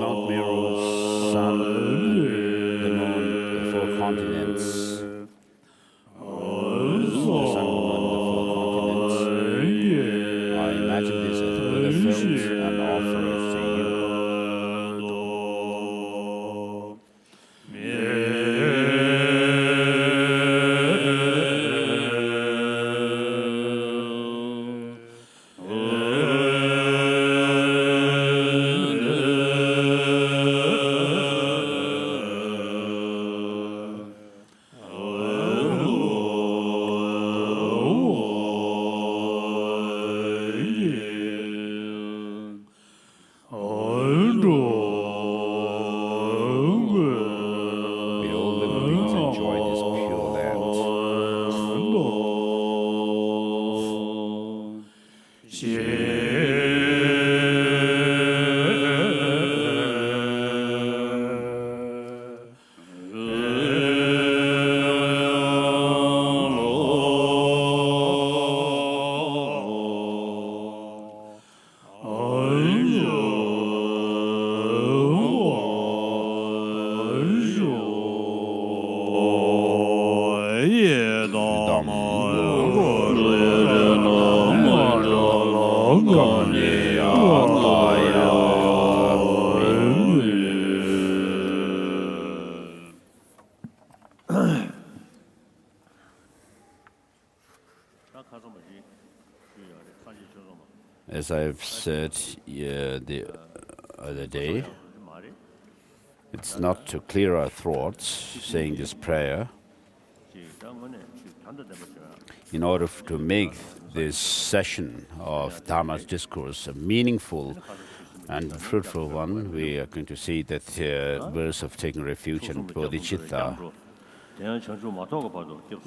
Mount Meru, sun, the moon, the four continents. The sun, moon, the four continents. I imagine this as the Buddha felt and offer it to you. As I've said the other day, it's not to clear our thoughts saying this prayer. In order to make this session of Dharma's discourse a meaningful and fruitful one, we are going to see that verse of taking refuge in bodhicitta.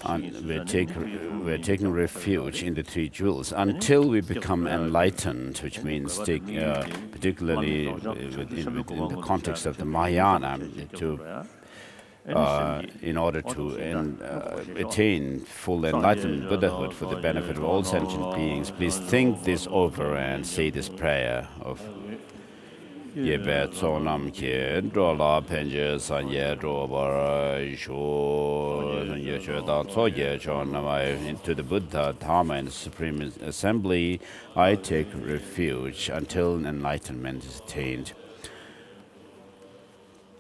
And we're taking refuge in the three jewels until we become enlightened, which means particularly within the context of the Mahayana, in order to attain full enlightenment, Buddhahood, for the benefit of all sentient beings. Please think this over and say this prayer of Yebe tsonam ke dola penje sanye dobara sho sanye shoda tsoye chonamai to the Buddha, Dharma, and the Supreme Assembly. I take refuge until enlightenment is attained.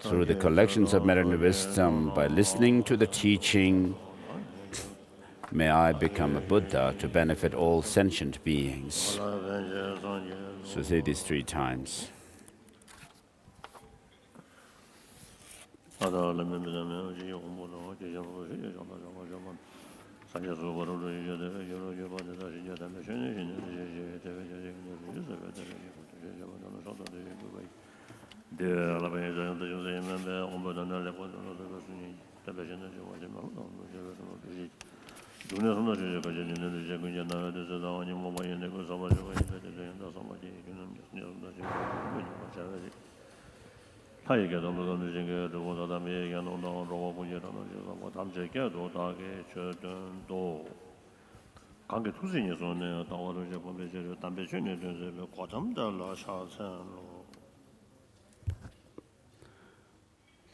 Through the collections of merit and wisdom, by listening to the teaching, may I become a Buddha to benefit all sentient beings. So say this 3 times.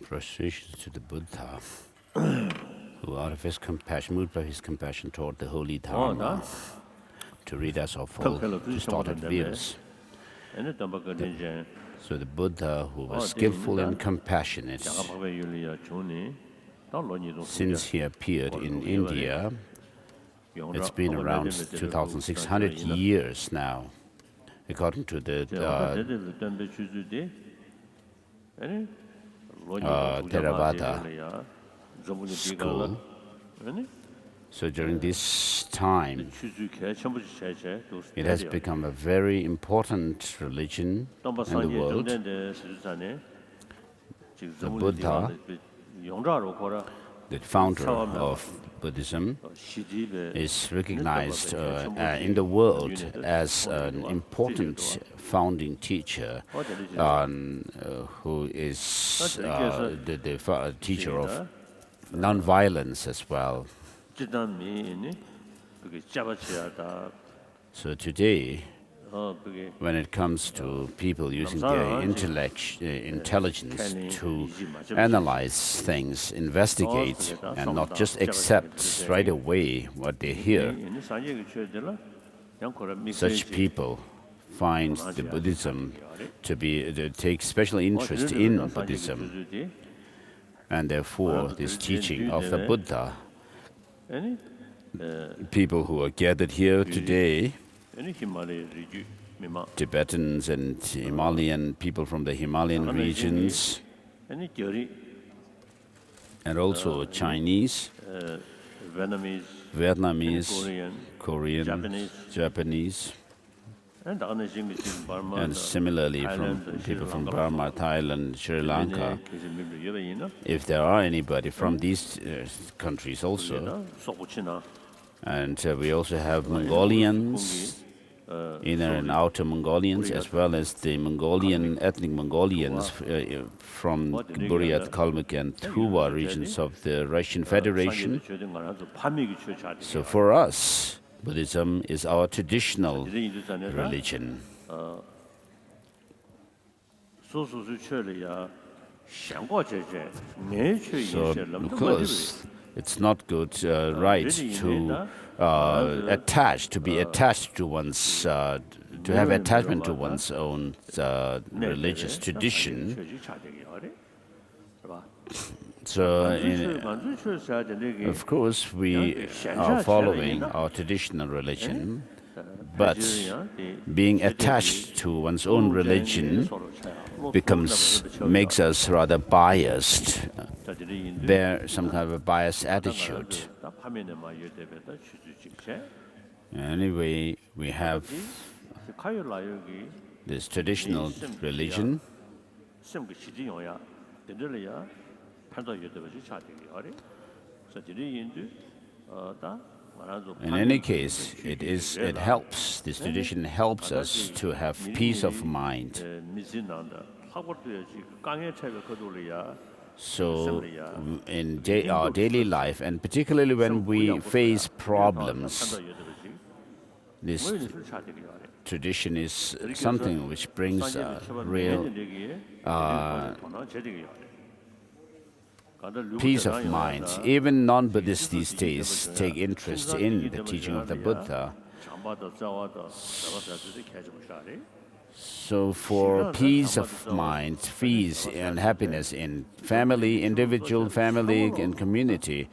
Prostration to the Buddha, who out of his compassion, moved by his compassion toward the holy Dharma, to rid us of all distorted views. So the Buddha, who was skillful and compassionate, since he appeared in India, it's been around 2,600 years now, according to the Theravada school. So during this time, it has become a very important religion in the world. The Buddha, the founder of Buddhism, is recognized in the world as an important founding teacher, who is the teacher of non-violence as well. So today, when it comes to people using their intelligence to analyze things, investigate, and not just accept right away what they hear. Such people find the Buddhism to take special interest in Buddhism, and therefore this teaching of the Buddha. People who are gathered here today, Tibetans and Himalayan people from the Himalayan regions, and also Chinese, Vietnamese, Korean, Japanese, and similarly from people from Burma, Thailand, Sri Lanka. If there are anybody from these countries also, and we also have Mongolians, inner and outer Mongolians, as well as the Mongolian, ethnic Mongolians from Buryat, Kalmyk, and Tuva regions of the Russian Federation. So for us, Buddhism is our traditional religion. So, of course, it's not good, right, to be attached to one's, to have attachment to one's own religious tradition. So, of course, we are following our traditional religion, but being attached to one's own religion makes us rather biased, bear some kind of a biased attitude. Anyway, we have this traditional religion. In any case, it helps. This tradition helps us to have peace of mind. So, in our daily life, and particularly when we face problems, this tradition is something which brings real peace of mind. Even non-Buddhists these days take interest in the teaching of the Buddha. So for peace of mind, peace and happiness in family, individual, family, and community,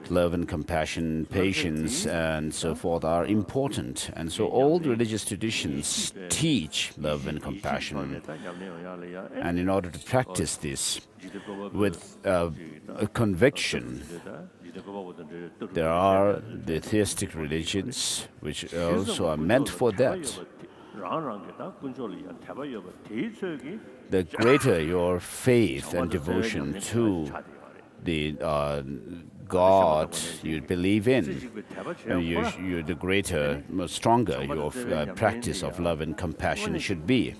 love and compassion, patience, and so forth are important. And so all religious traditions teach love and compassion. And in order to practice this with a conviction, there are the theistic religions which also are meant for that. The greater your faith and devotion to the God you believe in, the greater, stronger your practice of love and compassion should be.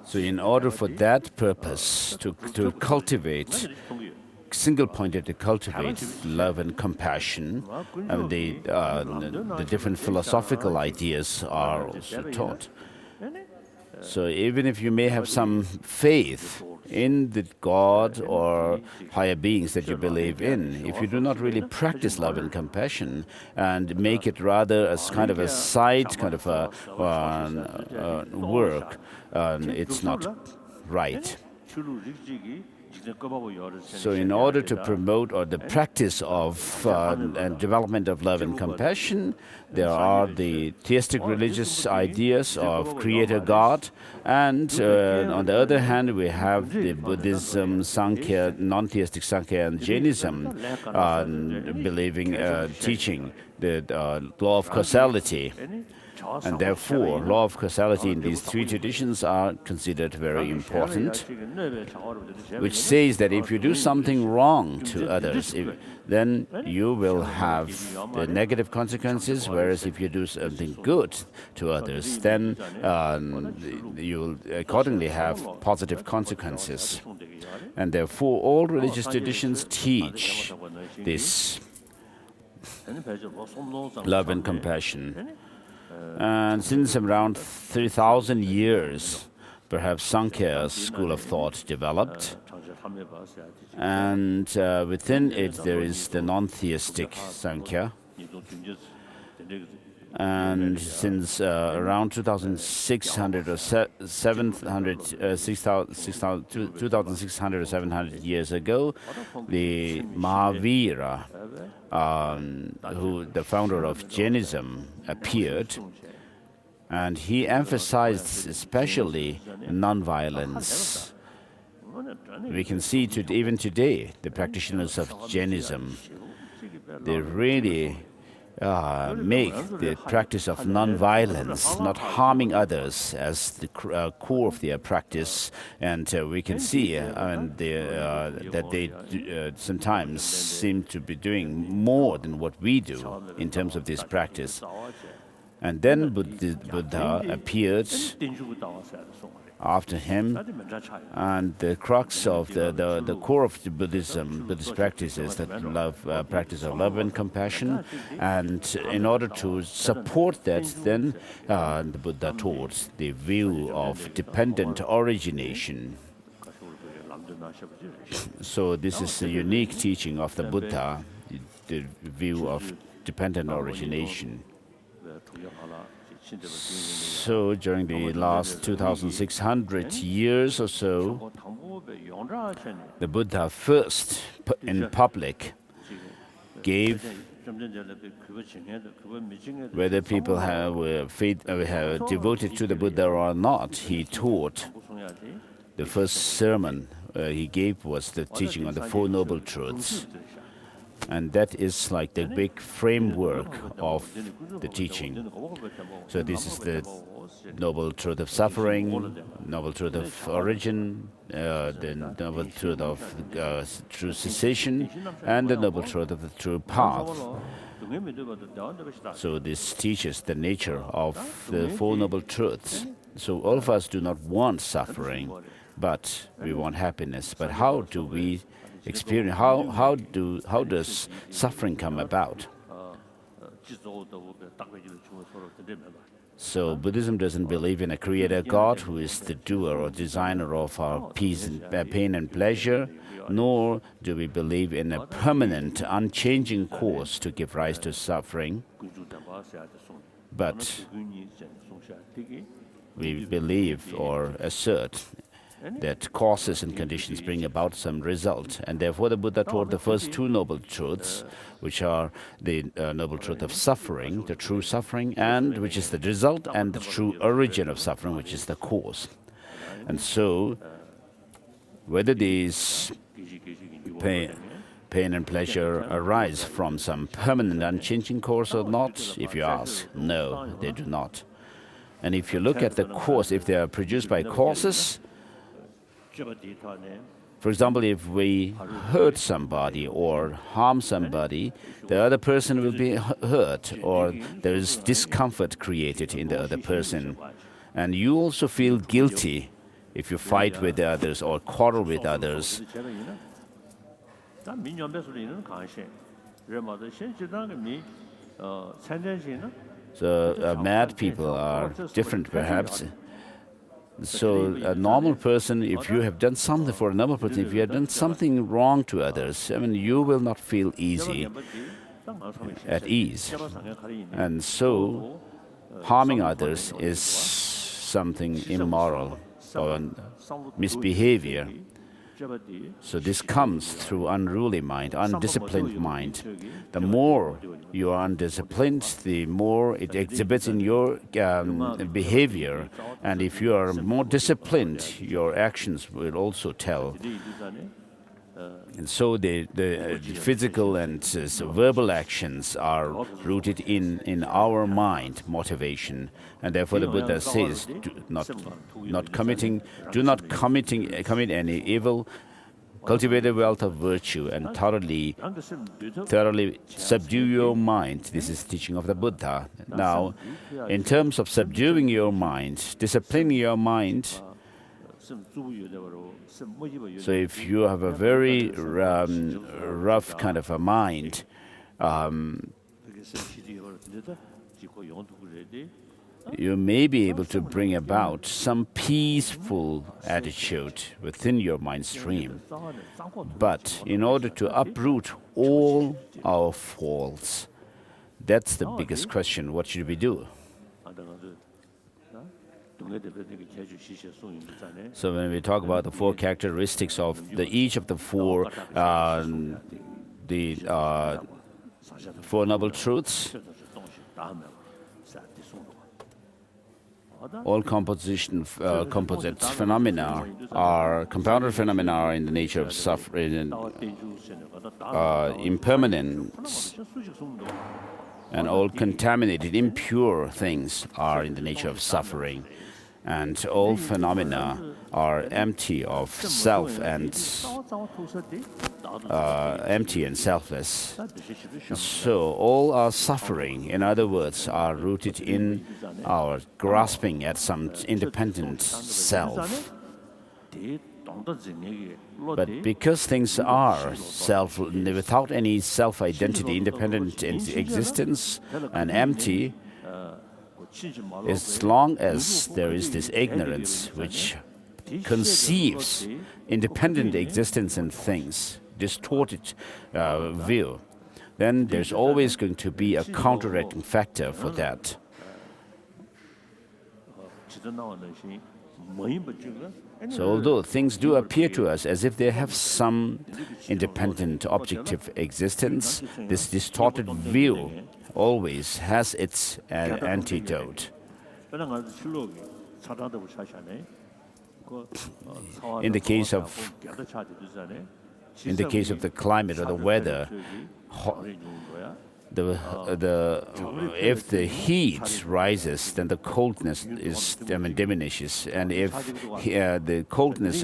So in order for that purpose, to cultivate, single-pointed to cultivate love and compassion, and the different philosophical ideas are also taught. So even if you may have some faith in the God or higher beings that you believe in, if you do not really practice love and compassion and make it rather as kind of a side kind of a work, it's not right. So in order to promote or the practice of and development of love and compassion, there are the theistic religious ideas of creator God, and on the other hand we have the Buddhism, Sankhya, non-theistic Sankhya and Jainism believing, teaching the law of causality. And therefore, law of causality in these three traditions are considered very important, which says that if you do something wrong to others, then you will have the negative consequences, whereas if you do something good to others, then you will accordingly have positive consequences. And therefore, all religious traditions teach this. love and compassion. And since around 3,000 years, perhaps Sankhya's school of thought developed. And within it, there is the non-theistic Sankhya. And since around 2,600 or 700 years ago, the Mahavira, the founder of Jainism, appeared, and he emphasized especially non-violence. We can see even today, the practitioners of Jainism, they really make the practice of non-violence, not harming others, as the core of their practice. And we can see that they sometimes seem to be doing more than what we do in terms of this practice. And then Buddha appeared after him, and the crux of the core of the Buddhist practice is that practice of love and compassion. And in order to support that, then the Buddha taught the view of dependent origination. So this is a unique teaching of the Buddha, the view of dependent origination. So during the last 2,600 years or so, the Buddha first, in public, gave, whether people were devoted to the Buddha or not, he taught. The first sermon he gave was the teaching on the Four Noble Truths. And that is like the big framework of the teaching. So this is the Noble Truth of Suffering, Noble Truth of Origin, the Noble Truth of True Cessation, and the Noble Truth of the True Path. So this teaches the nature of the Four Noble Truths. So all of us do not want suffering, but we want happiness. But how do we experience, how does suffering come about? So Buddhism doesn't believe in a creator God who is the doer or designer of our pain and pleasure, nor do we believe in a permanent, unchanging cause to give rise to suffering. But we believe or assert that causes and conditions bring about some result. And therefore the Buddha taught the first two Noble Truths, which are the Noble Truth of suffering, the true suffering, and which is the result, and the true origin of suffering, which is the cause. And so, whether these pain and pleasure arise from some permanent unchanging cause or not, if you ask, no, they do not. And if you look at the cause, if they are produced by causes, for example, if we hurt somebody or harm somebody, the other person will be hurt, or there is discomfort created in the other person. And you also feel guilty if you fight with others or quarrel with others. So mad people are different, perhaps. So a normal person, if you have done something for a normal person, if you have done something wrong to others, I mean, you will not feel at ease. And so harming others is something immoral or misbehavior. So this comes through unruly mind, undisciplined mind. The more you are undisciplined, the more it exhibits in your behavior. And if you are more disciplined, your actions will also tell. And so the physical and verbal actions are rooted in our mind, motivation. And therefore the Buddha says, do not commit any evil, cultivate the wealth of virtue, and thoroughly subdue your mind. This is the teaching of the Buddha. Now, in terms of subduing your mind, disciplining your mind, so if you have a very rough kind of a mind, you may be able to bring about some peaceful attitude within your mind stream. But in order to uproot all our faults, that's the biggest question. What should we do? So when we talk about the four characteristics of each of the four Four Noble Truths, all composite phenomena are compounded phenomena are in the nature of suffering, impermanence, and all contaminated, impure things are in the nature of suffering. And all phenomena are empty of self and empty and selfless. So all our suffering, in other words, are rooted in our grasping at some independent self. But because things are without any self-identity, independent existence, and empty, as long as there is this ignorance which conceives independent existence in things, distorted view, then there's always going to be a counteracting factor for that. So although things do appear to us as if they have some independent objective existence, this distorted view always has its antidote. In the case of the climate or the weather, if the heat rises, then the coldness diminishes, and if the coldness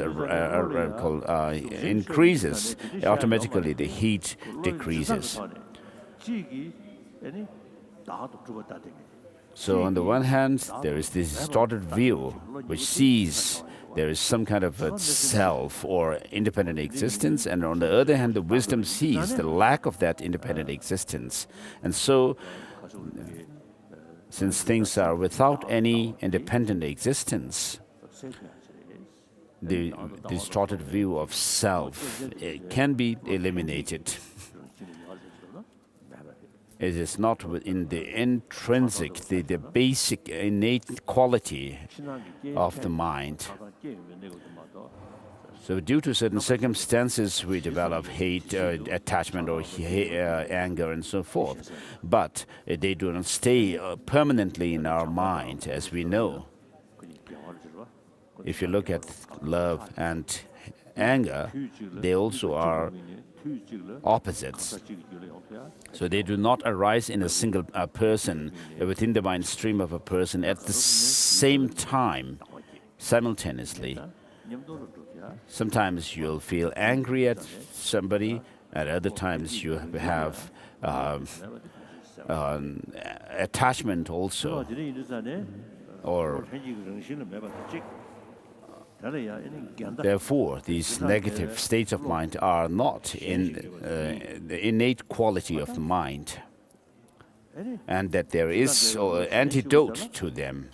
increases, automatically the heat decreases. So on the one hand, there is this distorted view which sees there is some kind of a self or independent existence, and on the other hand, the wisdom sees the lack of that independent existence. And so, since things are without any independent existence, the distorted view of self can be eliminated. It is not within the intrinsic, the basic innate quality of the mind. So due to certain circumstances, we develop hate, attachment, or anger, and so forth. But they do not stay permanently in our mind, as we know. If you look at love and anger, they also are opposites. So they do not arise in a single person, within the mind stream of a person at the same time, simultaneously. Sometimes you'll feel angry at somebody, at other times you have attachment also. Therefore, these negative states of mind are not in the innate quality of the mind, and that there is an antidote to them.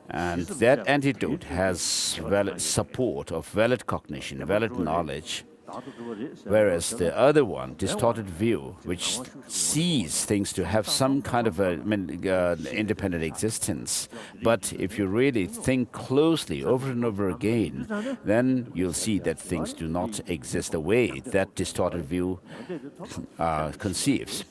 And that antidote has valid support of valid cognition, valid knowledge. Whereas the other one, distorted view, which sees things to have some kind of independent existence. But if you really think closely over and over again, then you'll see that things do not exist the way that distorted view conceives.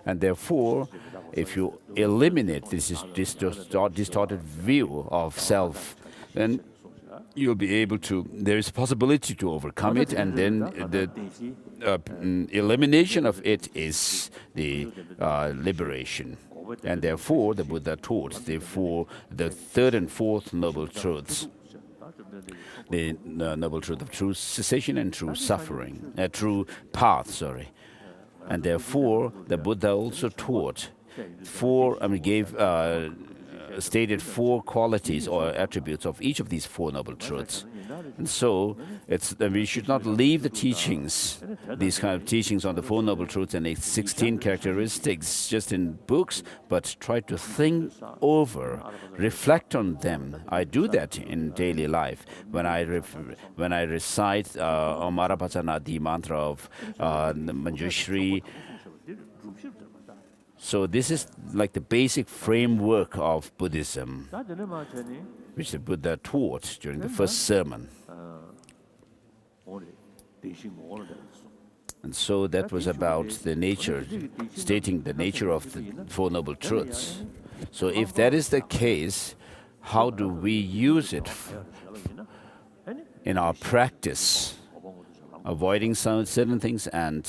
And therefore, if you eliminate this distorted view of self, then you'll be able to, there is a possibility to overcome it, and then the elimination of it is the liberation. And therefore, the Buddha taught the third and fourth noble truths. The noble truth of true cessation and true suffering, true path, And therefore, the Buddha also taught gave stated 4 qualities or attributes of each of these 4 Noble Truths. And so we should not leave the teachings, these kind of teachings on the 4 Noble Truths and its 16 characteristics just in books, but try to think over, reflect on them. I do that in daily life when I recite Om Arapachana, the mantra of Manjushri. So this is like the basic framework of Buddhism, which the Buddha taught during the first sermon. And so that was about the nature, stating the nature of the 4 Noble Truths. So if that is the case, how do we use it in our practice? Avoiding some certain things and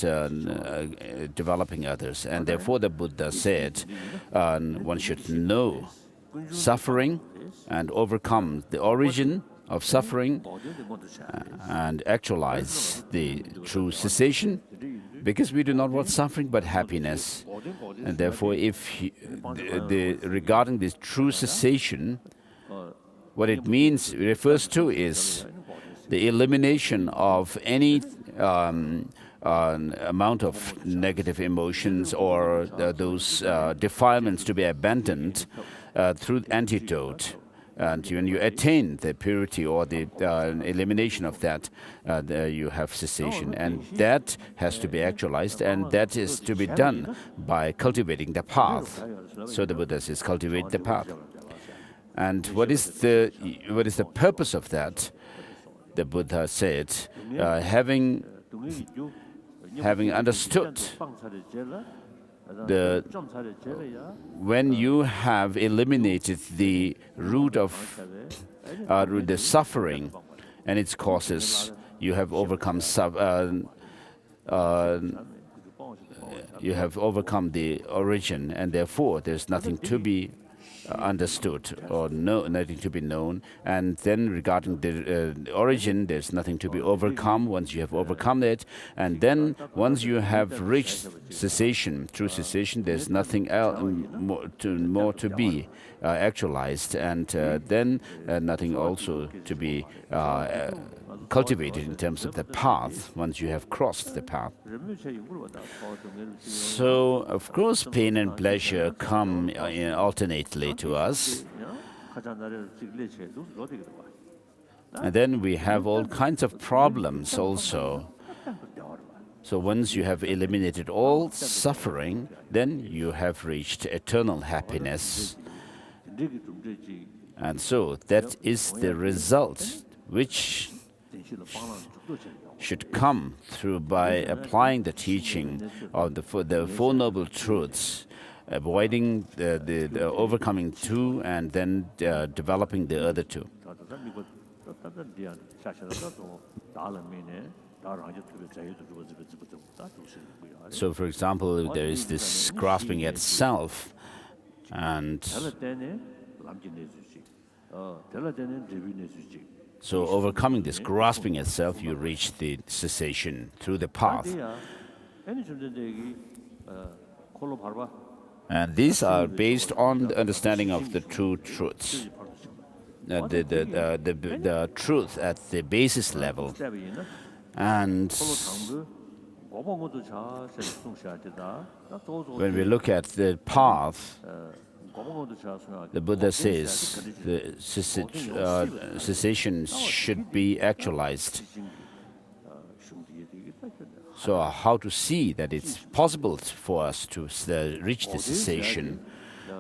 developing others. And therefore the Buddha said one should know suffering and overcome the origin of suffering and actualize the true cessation, because we do not want suffering but happiness. And therefore regarding this true cessation, what it refers to is the elimination of any amount of negative emotions or those defilements to be abandoned through antidote. And when you attain the purity or the elimination of that, you have cessation. And that has to be actualized, and that is to be done by cultivating the path. So the Buddha says, cultivate the path. And what is the purpose of that? The Buddha said, having understood when you have eliminated the root of the suffering and its causes, you have overcome the origin, and therefore there's nothing to be understood or nothing to be known. And then regarding the origin, there's nothing to be overcome once you have overcome it. And then once you have reached cessation, true cessation, there's nothing else more to be actualized, and then nothing also to be cultivated in terms of the path once you have crossed the path. So, of course, pain and pleasure come alternately to us. And then we have all kinds of problems also. So once you have eliminated all suffering, then you have reached eternal happiness. And so that is the result which should come through by applying the teaching of the 4 Noble Truths, avoiding the overcoming 2 and then developing the other 2. So, for example, there is this grasping at self, and so overcoming this grasping at self, you reach the cessation through the path. And these are based on the understanding of the true truths. The truth at the basis level. And when we look at the path, the Buddha says the cessation should be actualized. So how to see that it's possible for us to reach the cessation,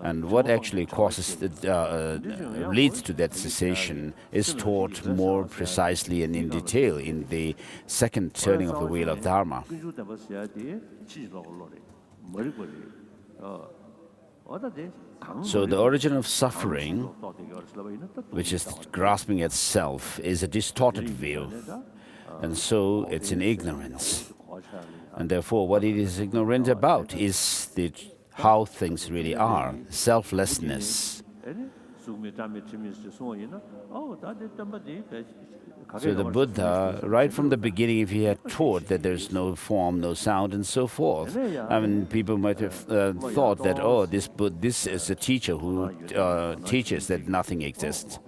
and what actually leads to that cessation is taught more precisely and in detail in the second turning of the wheel of Dharma. So the origin of suffering, which is grasping at self, is a distorted view, and so it's in ignorance. And therefore what it is ignorant about is how things really are, selflessness. So the Buddha, right from the beginning, if he had taught that there's no form, no sound, and so forth, I mean, people might have thought that, oh, this is a teacher who teaches that nothing exists.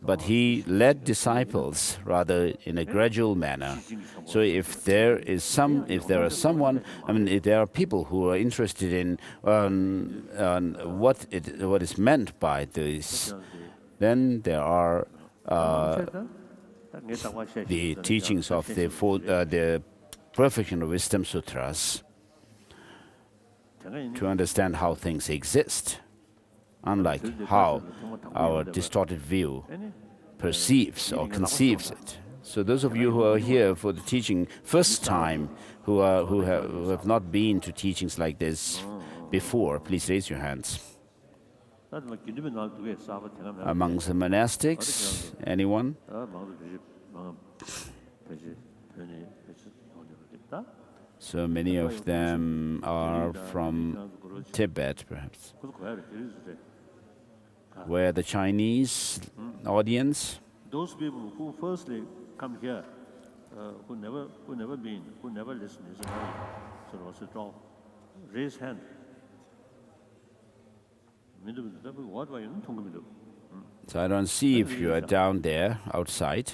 But he led disciples rather in a gradual manner. So if there are someone, I mean, if there are people who are interested in what is meant by this, then there are the teachings of the Perfection of Wisdom Sutras to understand how things exist, unlike how our distorted view perceives or conceives it. So those of you who are here for the teaching first time, who have not been to teachings like this before, please raise your hands. Amongst the monastics, anyone? So many of them are from Tibet, perhaps. Where the Chinese audience? Those people who firstly come here, who never been, who never listened, so raise hand. So I don't see if you are down there outside.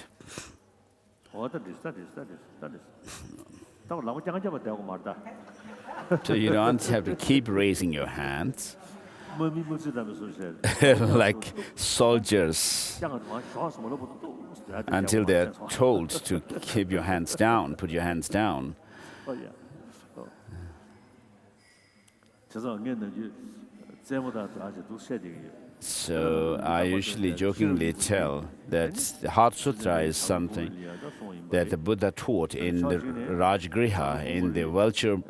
So you don't have to keep raising your hands like soldiers until they're told to keep your hands down, put your hands down. So I usually jokingly tell that the Heart Sutra is something that the Buddha taught in the Rajgriha, in the vulture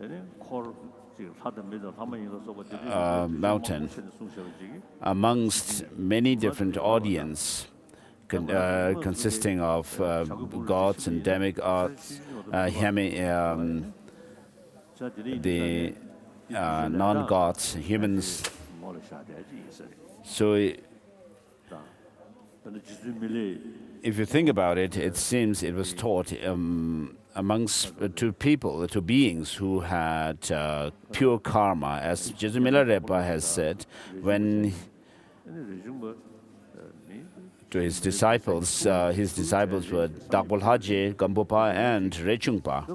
mountain, amongst many different audience, consisting of gods and demigods, the non-gods, humans. So if you think about it, it seems it was taught amongst to beings who had pure karma. As Jesu Milarepa has said, when to his disciples were Dakbol Haje, Gampopa, and Rechungpa.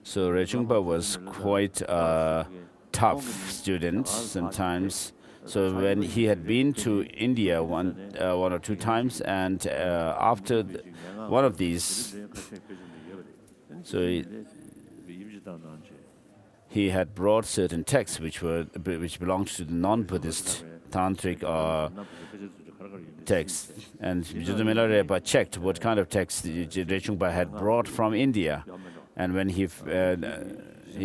So Rechungpa was quite a tough student sometimes. So when he had been to India one or two times, and after one of these, so he had brought certain texts which belonged to the non-Buddhist tantric texts, and Jesu Milarepa checked what kind of texts Rechungpa had brought from India, and when he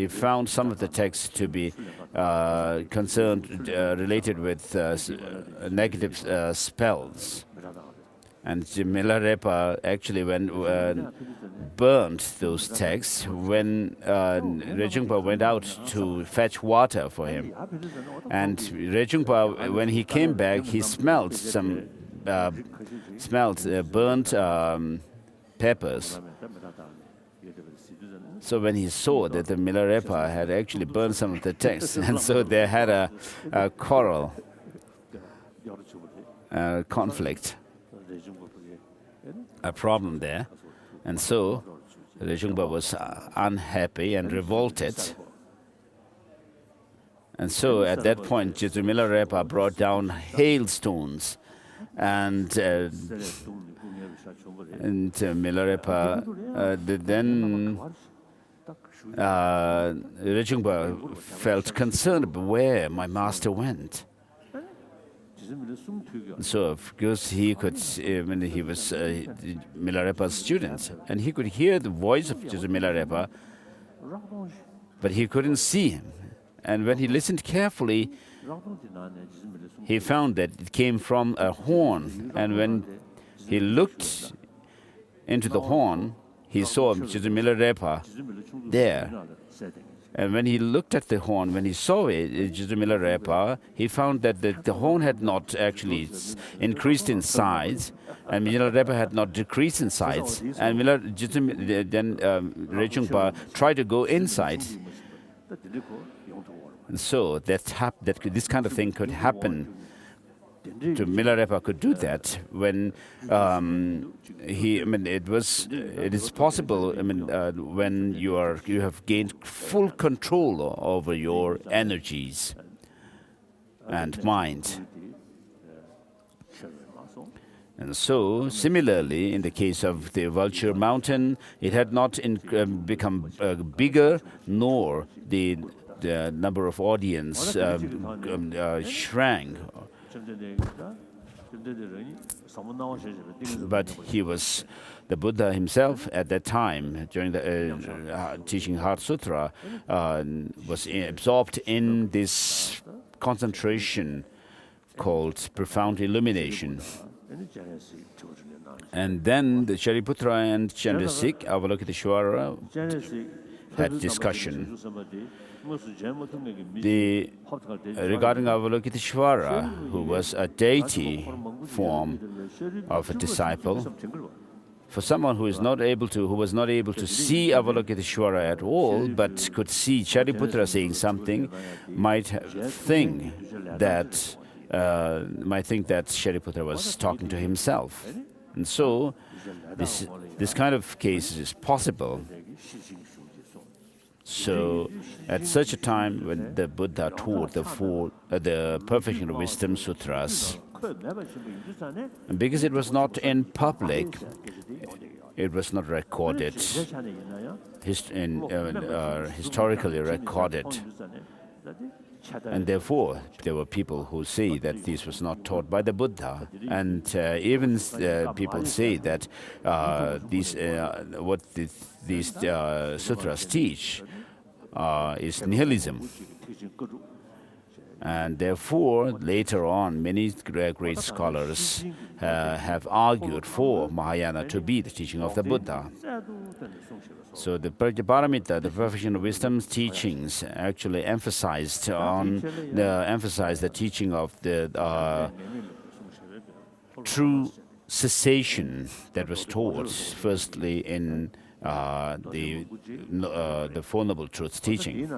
found some of the texts to be related with negative spells. And Milarepa actually burned those texts when Rechungpa went out to fetch water for him. And Rechungpa, when he came back, he smelled burnt peppers. So when he saw that the Milarepa had actually burned some of the texts, and so they had a quarrel, conflict, a problem there. And so Rechungpa was unhappy and revolted. And so at that point, Jesu Milarepa brought down hailstones, and Milarepa then Rechungpa felt concerned about where my master went. So of course he could, when he was Milarepa's student, and he could hear the voice of Jesu Milarepa, but he couldn't see him. And when he listened carefully, he found that it came from a horn. And when he looked into the horn, he saw Jesu Milarepa there. And when he looked at the horn, when he saw it, Milarepa, he found that the horn had not actually increased in size, and Milarepa had not decreased in size. And then Rechungpa tried to go inside. And so this kind of thing could happen. To Milarepa could do that when it is possible. When you have gained full control over your energies and mind. And so, similarly, in the case of the Vulture Mountain, it had not become bigger, nor the number of audience shrank. But he was the Buddha himself at that time, during the teaching Heart Sutra, was absorbed in this concentration called profound illumination. And then the Shariputra and Chandrasik, Avalokiteshvara, had discussion. Regarding Avalokiteshvara, who was a deity form of a disciple, for someone who was not able to see Avalokiteshvara at all, but could see Shariputra saying something, might think that Shariputra was talking to himself. And so, this kind of case is possible. So, at such a time when the Buddha taught the Perfection of Wisdom Sutras, and because it was not in public, it was not recorded, historically recorded. And therefore, there were people who say that this was not taught by the Buddha. And even people say that what these sutras teach is nihilism. And therefore, later on, many great scholars have argued for Mahayana to be the teaching of the Buddha. So the Paramita, the Perfection of Wisdom's teachings, actually emphasized the teaching of the true cessation that was taught, firstly in the Four Noble Truths teaching.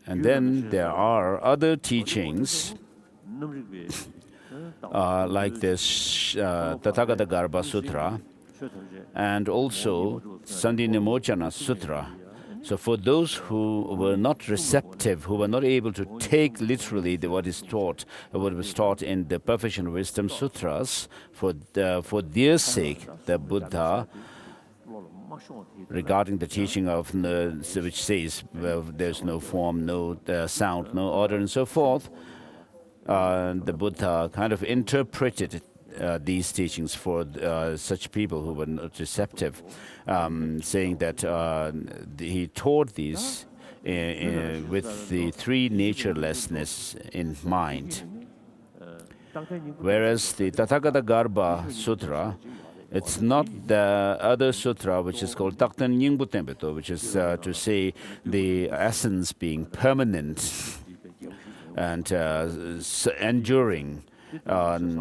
And then there are other teachings like this Tathagata Garbha Sutra and also Sandhi-Nimochana Sutra. So for those who were not receptive, who were not able to take literally what was taught in the Perfection of Wisdom Sutras, for their sake, the Buddha, regarding the teaching of which says there's no form, no sound, no order, and so forth, the Buddha kind of interpreted these teachings for such people who were not receptive, saying that he taught these with the three naturelessness in mind. Whereas the Tathagata Garbha Sutra, it's not the other sutra which is called Takten Nyingbu Tempeto, which is to say the essence being permanent and enduring,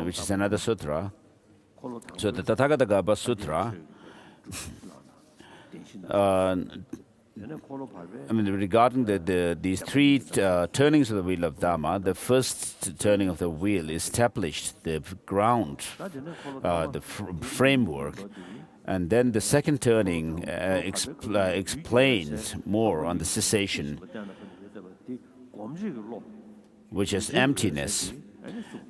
which is another sutra. So the Tathagata Garbha Sutra, regarding these three turnings of the wheel of Dharma, the first turning of the wheel established the ground, the framework, and then the second turning explained more on the cessation, which is emptiness.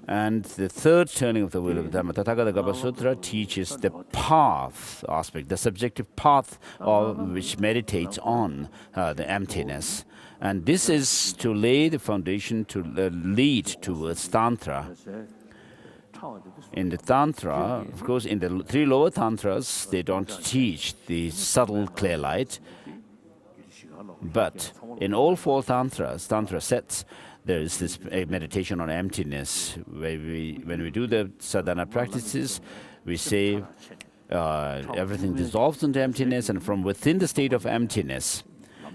And the third turning of the wheel of Dharma, Tathagata Garbha Sutra, teaches the path aspect, the subjective path which meditates on the emptiness. And this is to lay the foundation to lead towards Tantra. In the Tantra, of course, in the three lower Tantras, they don't teach the subtle clear light. But in all four Tantra sets, there is this meditation on emptiness, where when we do the sadhana practices, we say everything dissolves into emptiness, and from within the state of emptiness.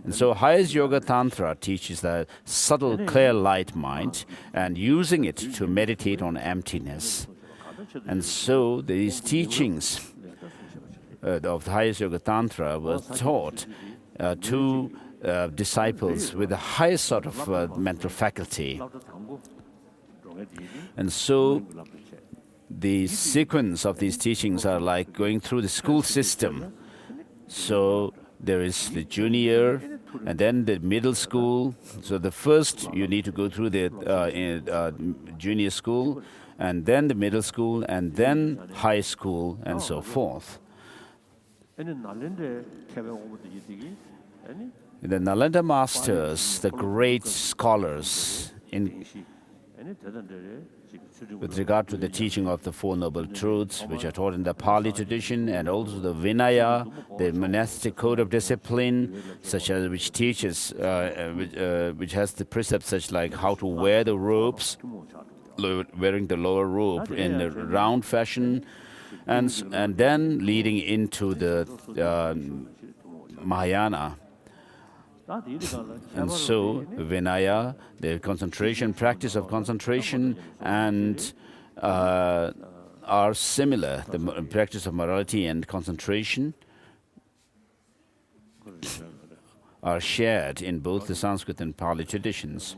And so highest yoga tantra teaches the subtle clear light mind and using it to meditate on emptiness. And so these teachings of the highest yoga tantra were taught to disciples with the highest sort of mental faculty. And so the sequence of these teachings are like going through the school system. So there is the junior, and then the middle school. So the first you need to go through the junior school, and then the middle school, and then high school, and so forth. The Nalanda masters, the great scholars with regard to the teaching of the Four Noble Truths, which are taught in the Pali tradition, and also the Vinaya, the monastic code of discipline, such as which teaches, which has the precepts such like how to wear the robes, wearing the lower robe in a round fashion, and then leading into the Mahayana. And so, Vinaya, the concentration, practice of concentration, and are similar. The practice of morality and concentration are shared in both the Sanskrit and Pali traditions.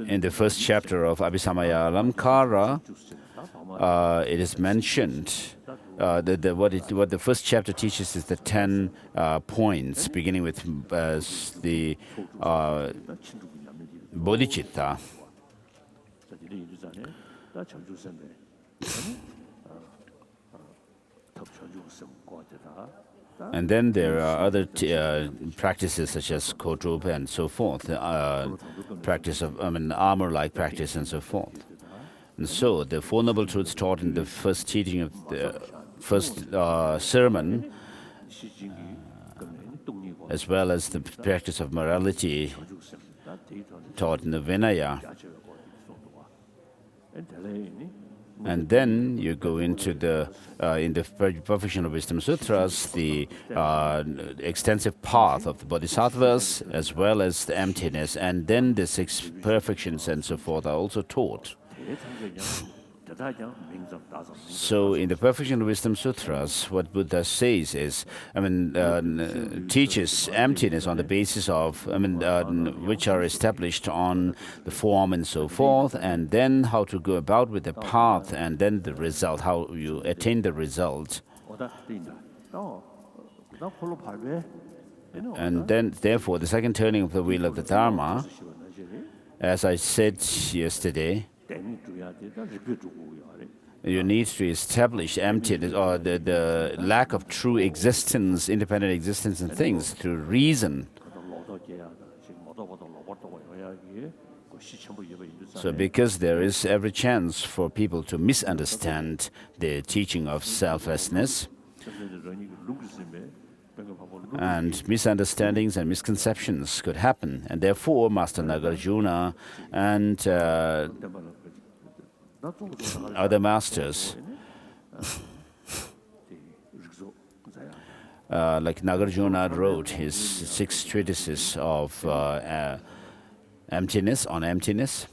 In the first chapter of Abhisamaya Alamkara, it is mentioned what the first chapter teaches is the 10 points, beginning with the bodhicitta. And then there are other practices such as kotup and so forth, practice of armor-like practice and so forth. And so the Four Noble Truths taught in the first teaching of the first sermon, as well as the practice of morality taught in the Vinaya. And then you go into in the Perfection of Wisdom Sutras, the extensive path of the Bodhisattvas, as well as the emptiness, and then the 6 perfections and so forth are also taught. So in the Perfection of Wisdom Sutras, what Buddha says is, teaches emptiness on the basis of, which are established on the form and so forth, and then how to go about with the path, and then the result, how you attain the result. And then, therefore, the second turning of the wheel of the Dharma, as I said yesterday, you need to establish emptiness or the lack of true existence, independent existence in things through reason. So because there is every chance for people to misunderstand the teaching of selflessness, and misunderstandings and misconceptions could happen. And therefore, Master Nagarjuna and other masters, like Nagarjuna wrote his 6 treatises of emptiness, on emptiness.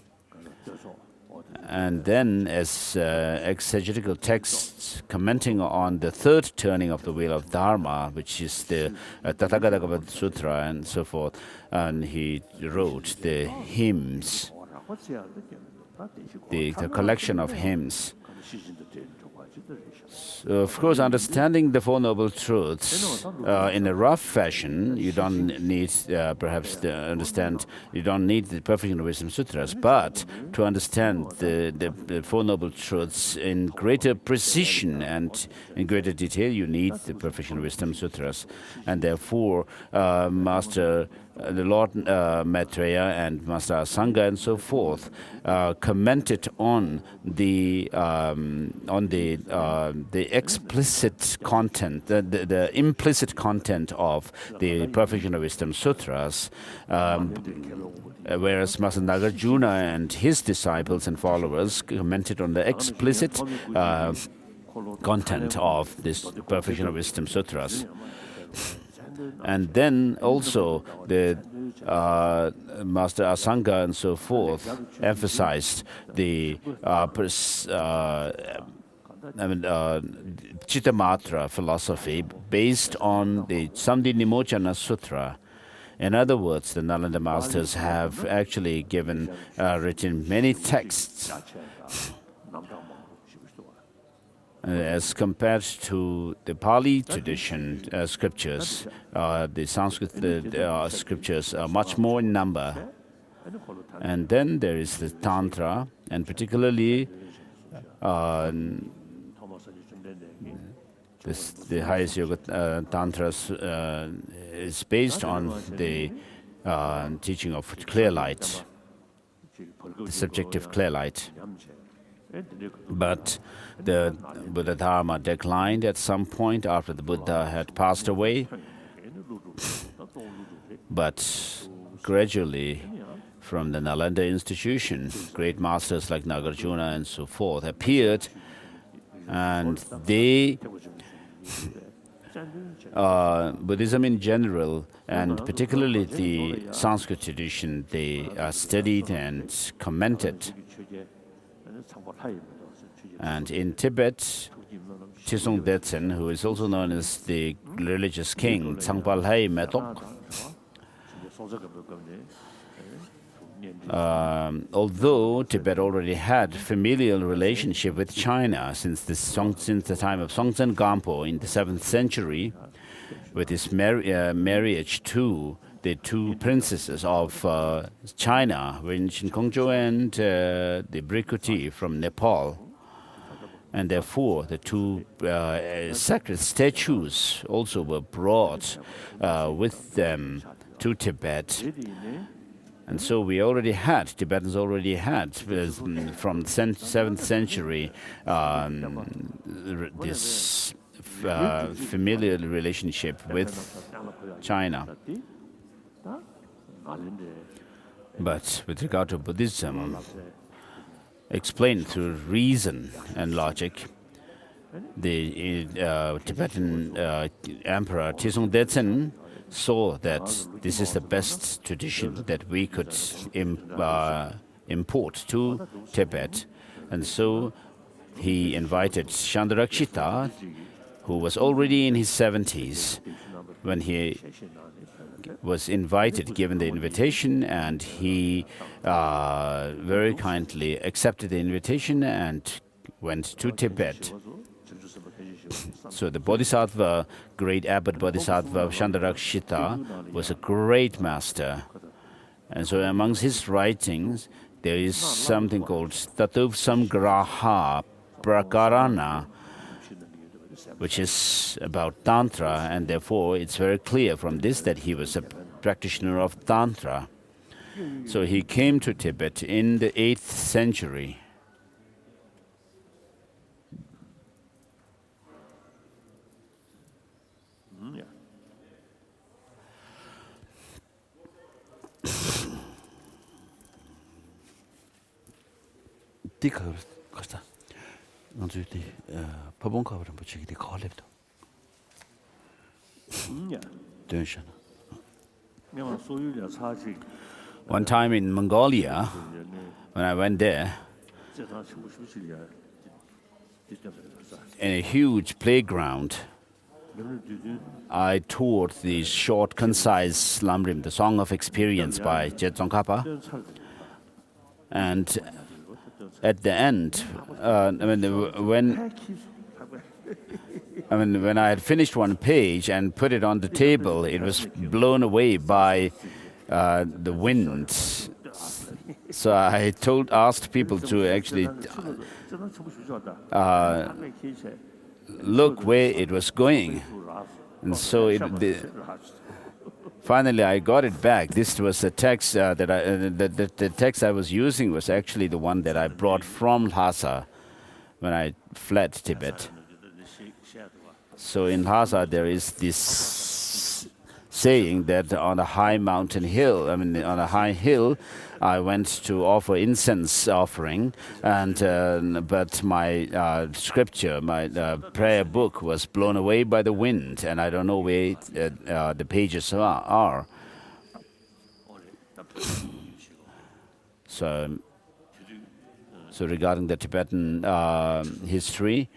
And then as exegetical texts commenting on the 3rd turning of the wheel of Dharma, which is the Tathagata Sutra and so forth, and he wrote the hymns, the collection of hymns. So, of course, understanding the Four Noble Truths in a rough fashion, you don't need perhaps to understand, you don't need the Perfection of Wisdom Sutras, but to understand the Four Noble Truths in greater precision and in greater detail, you need the Perfection of Wisdom Sutras. And therefore, Master the Lord Maitreya and Master Asanga and so forth commented on the explicit content, the implicit content of the Perfection of Wisdom Sutras, whereas Master Nagarjuna and his disciples and followers commented on the explicit content of this Perfection of Wisdom Sutras. And then also the Master Asanga and so forth emphasized the Chittamatra philosophy based on the Sandhi Nimochana Sutra. In other words, the Nalanda masters have actually written many texts as compared to the Pali tradition scriptures. The Sanskrit scriptures are much more in number. And then there is the Tantra, and particularly the highest yoga Tantra is based on the teaching of clear light, the subjective clear light. But the Buddha Dharma declined at some point after the Buddha had passed away. But gradually, from the Nalanda institution, great masters like Nagarjuna and so forth appeared, and they, Buddhism in general, and particularly the Sanskrit tradition, they studied and commented. And in Tibet, Chisung Detsen, who is also known as the religious king, Tsangpalhai Metok, although Tibet already had familial relationship with China since the time of Songtsen Gampo in the 7th century, with his marriage to the two princesses of China, Rinchen Kongjo and the Brikuti from Nepal. And therefore, the two sacred statues also were brought with them to Tibet. And so Tibetans already had, from the 7th century, this familial relationship with China. But with regard to Buddhism, explained through reason and logic, the Tibetan Emperor Chisung Detsen saw that this is the best tradition that we could import to Tibet. And so he invited Chandrakshita, who was already in his 70s when he was given the invitation, and he very kindly accepted the invitation and went to Tibet. So the Bodhisattva, great abbot Bodhisattva Chandrakshita, was a great master. And so amongst his writings, there is something called Tatuv Samgraha Prakarana, which is about Tantra, and therefore it's very clear from this that he was a practitioner of Tantra. So he came to Tibet in the 8th century. One time in Mongolia, when I went there, in a huge playground, I taught the short, concise Lamrim, the Song of Experience by Tsongkhapa. And at the end, when I had finished one page and put it on the table, it was blown away by the wind. So I asked people to actually look where it was going. And so Finally, I got it back. This was the text that the text I was using was actually the one that I brought from Lhasa when I fled Tibet. So in Lhasa, there is this saying that on a high mountain hill, on a high hill, I went to offer incense offering, and but my scripture, my prayer book, was blown away by the wind, and I don't know where the pages are. So regarding the Tibetan history,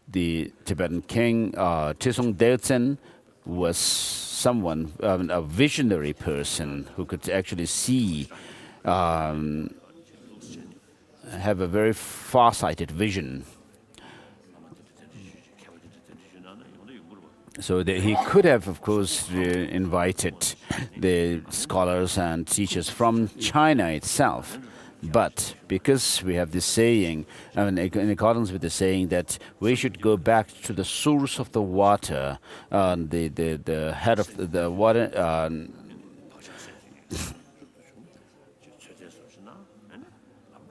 the Tibetan king Trisong Deltsen was someone, a visionary person who could actually see, have a very far-sighted vision. So he could have, of course, invited the scholars and teachers from China itself. But because we have this saying, in accordance with the saying that we should go back to the source of the water, the head of the water,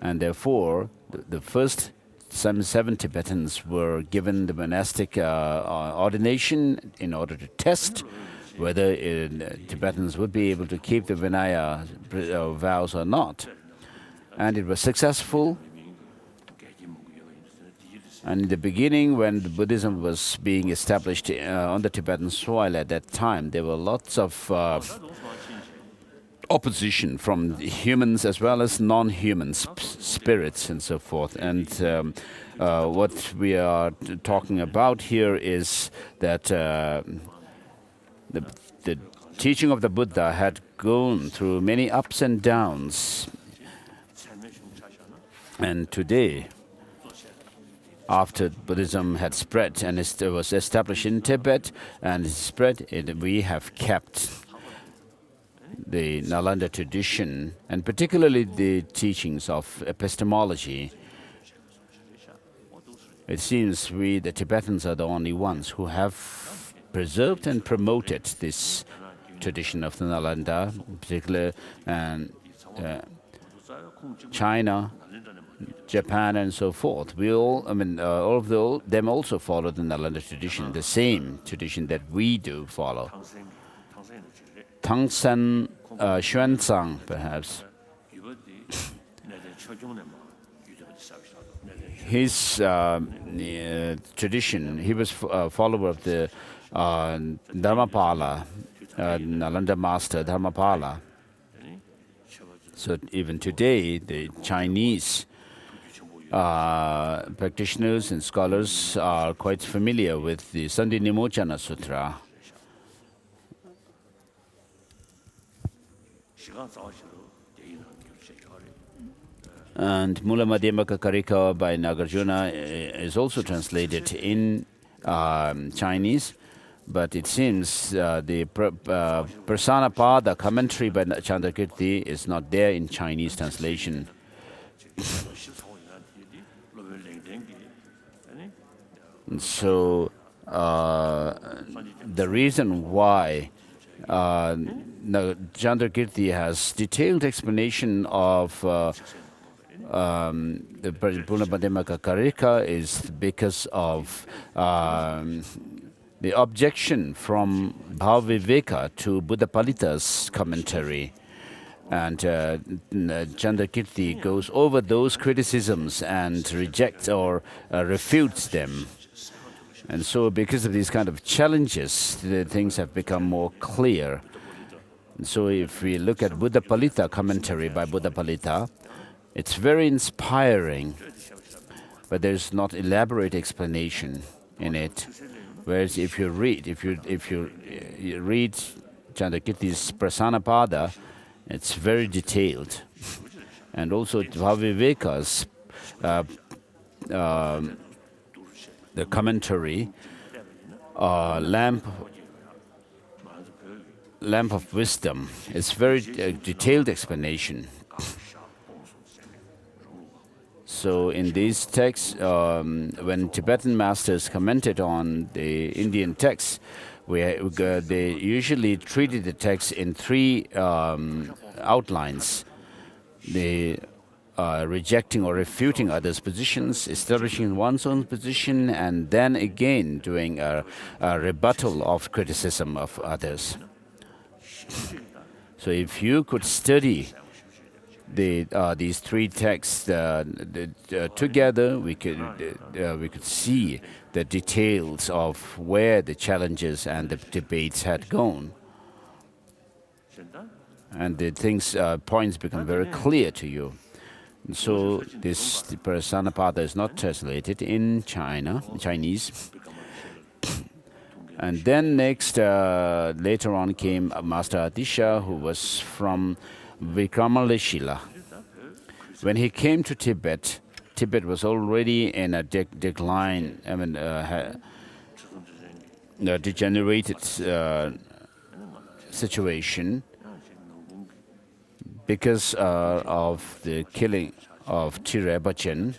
and therefore the first seven Tibetans were given the monastic ordination in order to test whether Tibetans would be able to keep the Vinaya vows or not. And it was successful. And in the beginning, when the Buddhism was being established on the Tibetan soil at that time, there were lots of opposition from humans as well as non-human spirits and so forth. And what we are talking about here is that the teaching of the Buddha had gone through many ups and downs. And today, after Buddhism had spread and it was established in Tibet and spread, we have kept the Nalanda tradition, and particularly the teachings of epistemology. It seems we, the Tibetans, are the only ones who have preserved and promoted this tradition of the Nalanda, in particular, and China, Japan, and so forth. We all, all of them also follow the Nalanda tradition, the same tradition that we do follow. Tangsen Xuanzang, perhaps. His tradition, he was a follower of the Dharmapala, Nalanda master Dharmapala. So even today, the Chinese practitioners and scholars are quite familiar with the Sandhi Nimochana Sutra. And Mula Madhyamaka Karika by Nagarjuna is also translated in Chinese, but it seems the Prasanapada commentary by Chandrakirti is not there in Chinese translation. And so the reason why Chandrakirti has detailed explanation of the Purna Madhyamaka Karika is because of the objection from Bhaviveka to Buddha Palita's commentary. And Chandrakirti goes over those criticisms and rejects or refutes them. And so because of these kind of challenges, the things have become more clear. And so if we look at Buddha Palita commentary by Buddha Palita, it's very inspiring, but there's not elaborate explanation in it. Whereas if you read Chandrakirti's Prasanapada, it's very detailed. And also Bhaviveka's the commentary, Lamp of Wisdom, is very detailed explanation. So in these texts, when Tibetan masters commented on the Indian texts, They usually treated the text in three outlines: the rejecting or refuting others' positions, establishing one's own position, and then again doing a rebuttal of criticism of others. So if you could study these three texts together, we could see the details of where the challenges and the debates had gone, and the points become very clear to you. And so this Parasanapada is not translated in Chinese. And then next, later on came Master Atisha, who was from Vikramaleshila. When he came to Tibet, Tibet was already in a decline, degenerated situation because of the killing of Tirabhajan,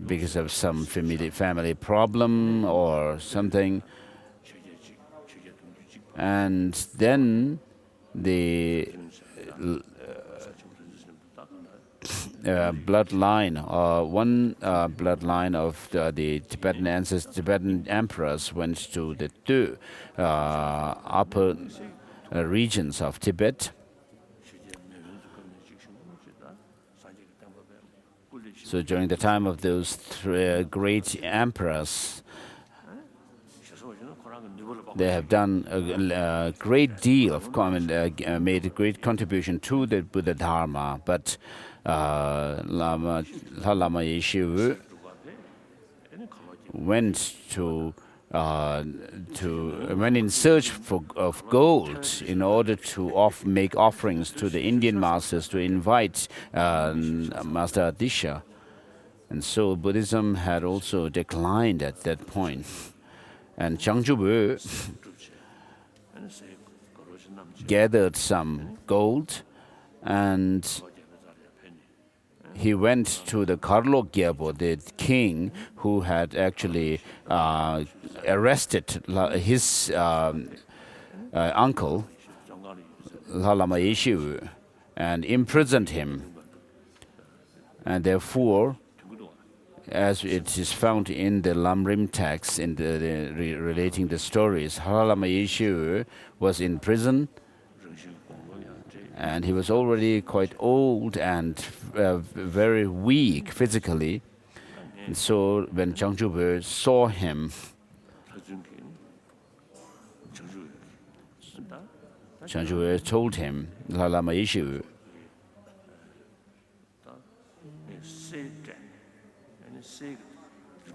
because of some family problem or something. And then the one bloodline of the Tibetan ancestors, Tibetan emperors went to the two upper regions of Tibet. So during the time of those great emperors, they have done a great deal of made a great contribution to the Buddha Dharma. But Lama Yeshe went in search of gold in order to make offerings to the Indian masters to invite Master Atisha. And so Buddhism had also declined at that point. And Jangchup gathered some gold, and he went to the Karlok Gyabo, the king who had actually arrested his uncle, Lama Yeshe, and imprisoned him. And therefore, as it is found in the Lamrim text, in relating the stories, Lama Yeshe was in prison, and he was already quite old and very weak physically. And so when Jangchup saw him, Jangchup told him, Lama Yeshe,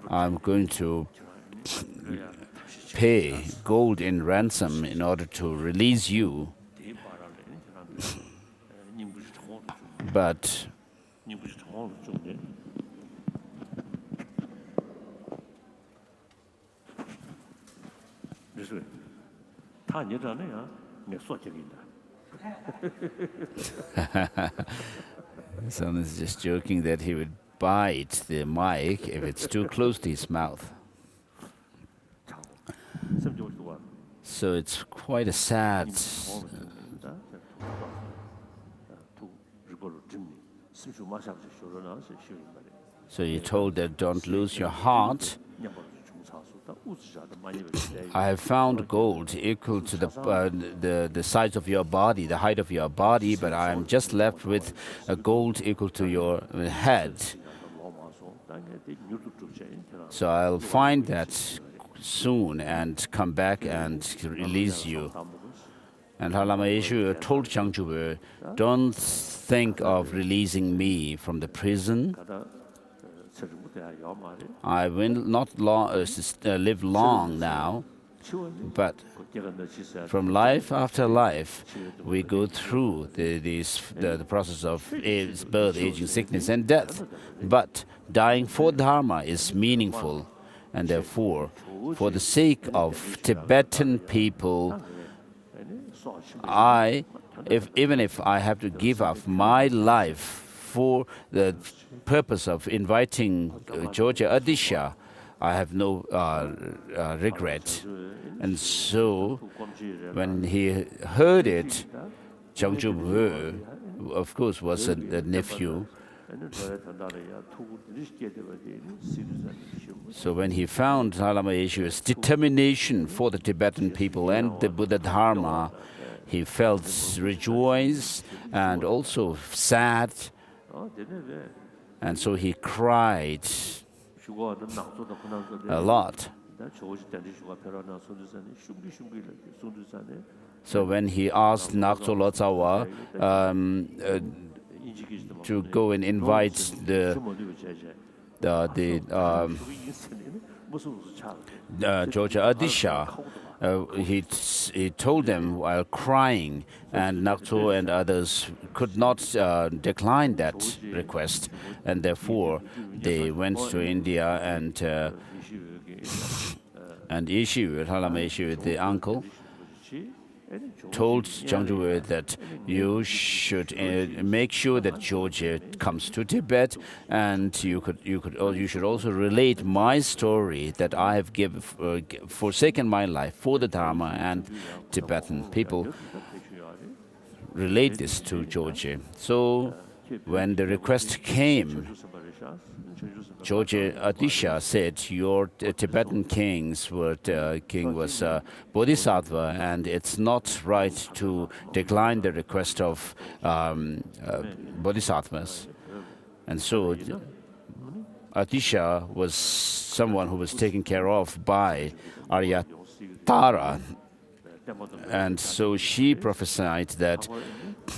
I'm going to pay gold in ransom in order to release you. But someone is just joking that he would bite the mic if it's too close to his mouth. So it's quite a sad. So you're told that don't lose your heart. I have found gold equal to the size of your body, the height of your body, but I am just left with a gold equal to your head. So I'll find that soon and come back and release you. And Lama Yeshe told Jangchup, don't think of releasing me from the prison. I will not live long now, but from life after life, we go through the process of birth, aging, sickness, and death. But dying for Dharma is meaningful, and therefore, for the sake of Tibetan people, even if I have to give up my life for the purpose of inviting Georgia Atisha, I have no regret. And so, when he heard it, Jangchup Lamrim, of course, was a nephew. So when he found Dalai Lama Yeshua's determination for the Tibetan people and the Buddha Dharma, he felt rejoiced and also sad. And so he cried a lot. So when he asked Nakso Lotsawa to go and invite the Georgia Adisha, he told them while crying, and Nakso and others could not decline that request, and therefore they went to India and Ishu, Dalai Lama Yeshu, the uncle, told Jangchup Lamrim that you should make sure that Georgia comes to Tibet, and you should also relate my story that I have forsaken my life for the Dharma and Tibetan people. Relate this to Georgia. So when the request came, Georgia Adisha said, your Tibetan king was Bodhisattva, and it's not right to decline the request of Bodhisattvas. And so Adisha was someone who was taken care of by Aryatara. And so she prophesied that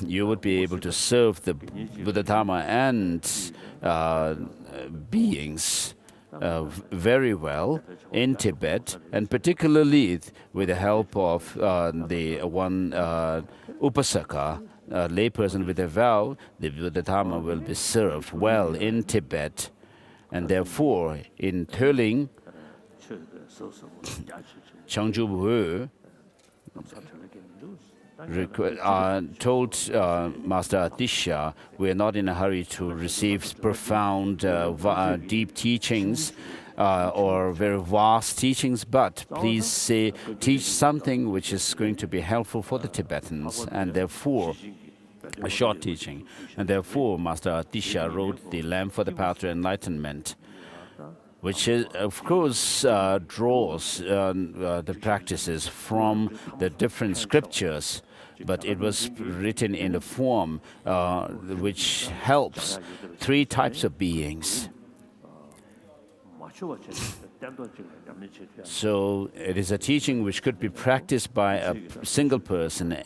you would be able to serve the Buddha Dharma and beings very well in Tibet, and particularly with the help of the one Upasaka, a layperson with a vow, the Buddha Dharma will be served well in Tibet. And therefore, in Töling, Jangchup Lamrim told Master Adisha, we are not in a hurry to receive profound, deep teachings or very vast teachings, but please teach something which is going to be helpful for the Tibetans, and therefore a short teaching. And therefore Master Adisha wrote the Lamp for the Path to Enlightenment, which is, of course draws the practices from the different scriptures, but it was written in a form which helps three types of beings. So it is a teaching which could be practiced by a single person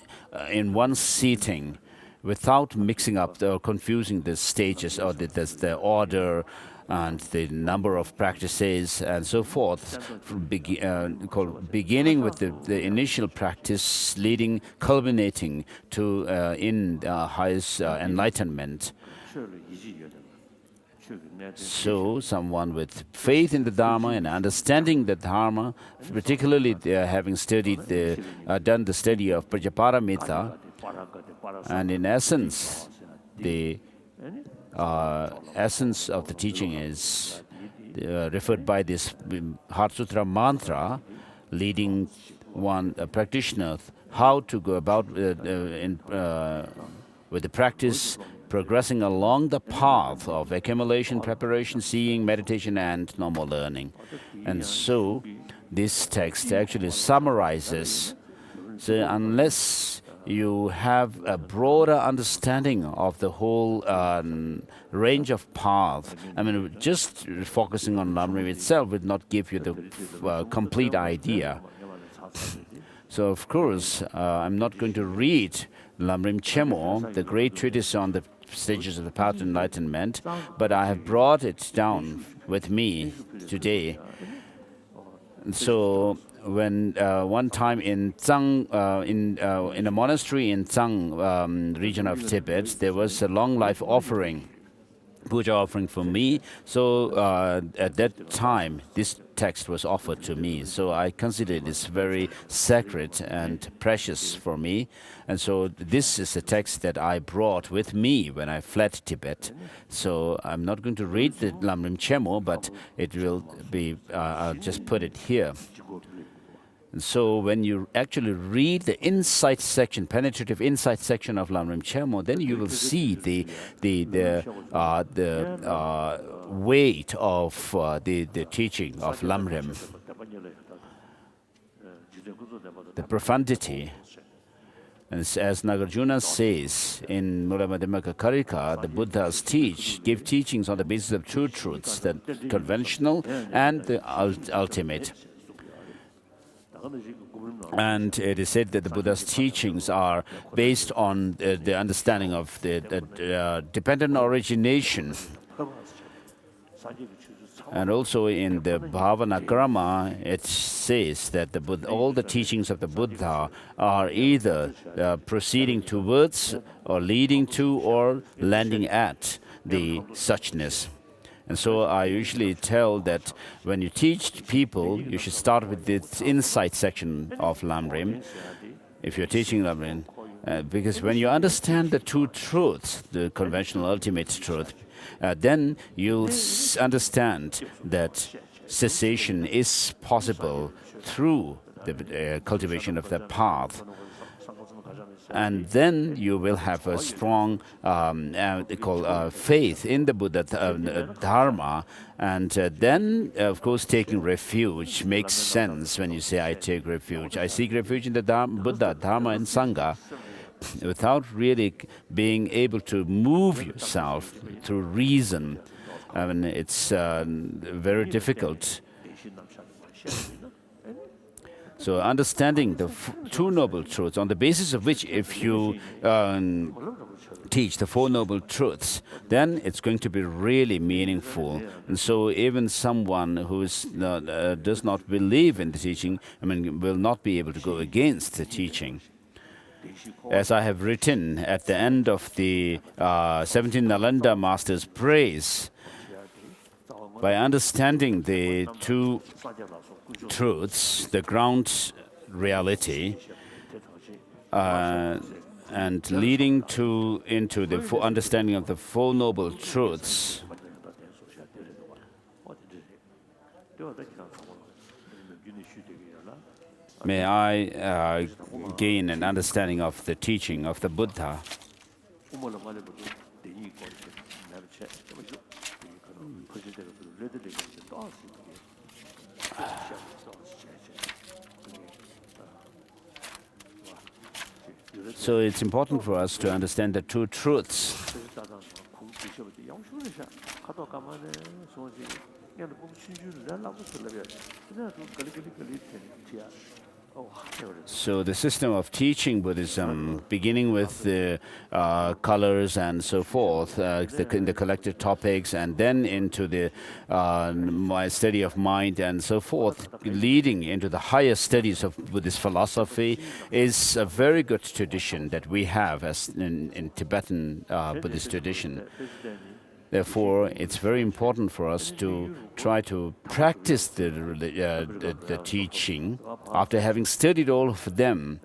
in one sitting without mixing up or confusing the stages or the order and the number of practices and so forth, beginning with the initial practice, culminating to highest enlightenment. So someone with faith in the Dharma and understanding the Dharma, particularly having done the study of Prajaparamita, and in essence, the essence of the teaching is referred by this Heart Sutra mantra, leading a practitioner how to go about with the practice, progressing along the path of accumulation, preparation, seeing, meditation, and normal learning. And so this text actually summarizes. So unless you have a broader understanding of the whole range of path, I mean, just focusing on Lamrim itself would not give you the complete idea. So, of course, I'm not going to read Lamrim Chemo, the great treatise on the stages of the path to enlightenment, but I have brought it down with me today. So when one time in Zhang, in a monastery in Zhang region of Tibet, there was a long life offering. puja offering for me. So at that time, this text was offered to me. So I consider it is very sacred and precious for me. And so this is a text that I brought with me when I fled Tibet. So I'm not going to read the Lamrim Chemo, but it will be, I'll just put it here. And so when you actually read the insight section, penetrative insight section of Lamrim Chemo, then you will see the weight of the teaching of Lamrim, the profundity. And as Nagarjuna says in Mula Madhyamaka Karika, the Buddhas give teachings on the basis of two truths, the conventional and the ultimate. And it is said that the Buddha's teachings are based on the understanding of the dependent origination. And also in the Bhavanakrama, it says that all the teachings of the Buddha are either proceeding towards or leading to or landing at the suchness. And so I usually tell that when you teach people, you should start with the insight section of Lamrim, if you're teaching Lamrim, because when you understand the two truths, the conventional ultimate truth, then you'll understand that cessation is possible through the cultivation of the path. And then you will have a strong faith in the Buddha Dharma. And then, of course, taking refuge makes sense when you say, I take refuge. I seek refuge in the Buddha, Dharma, and Sangha, without really being able to move yourself through reason. I mean, it's very difficult. So understanding the two noble truths, on the basis of which if you teach the Four Noble Truths, then it's going to be really meaningful. And so even someone who does not believe in the teaching, will not be able to go against the teaching. As I have written at the end of the 17 Nalanda Master's praise, by understanding the two truths, the ground reality, and leading into the understanding of the Four Noble Truths, may I gain an understanding of the teaching of the Buddha. So it's important for us to understand the two truths. So the system of teaching Buddhism, beginning with the colors and so forth, the collected topics, and then into the study of mind and so forth, leading into the higher studies of Buddhist philosophy, is a very good tradition that we have as in Tibetan Buddhist tradition. Therefore, it's very important for us to try to practice the teaching after having studied all of them.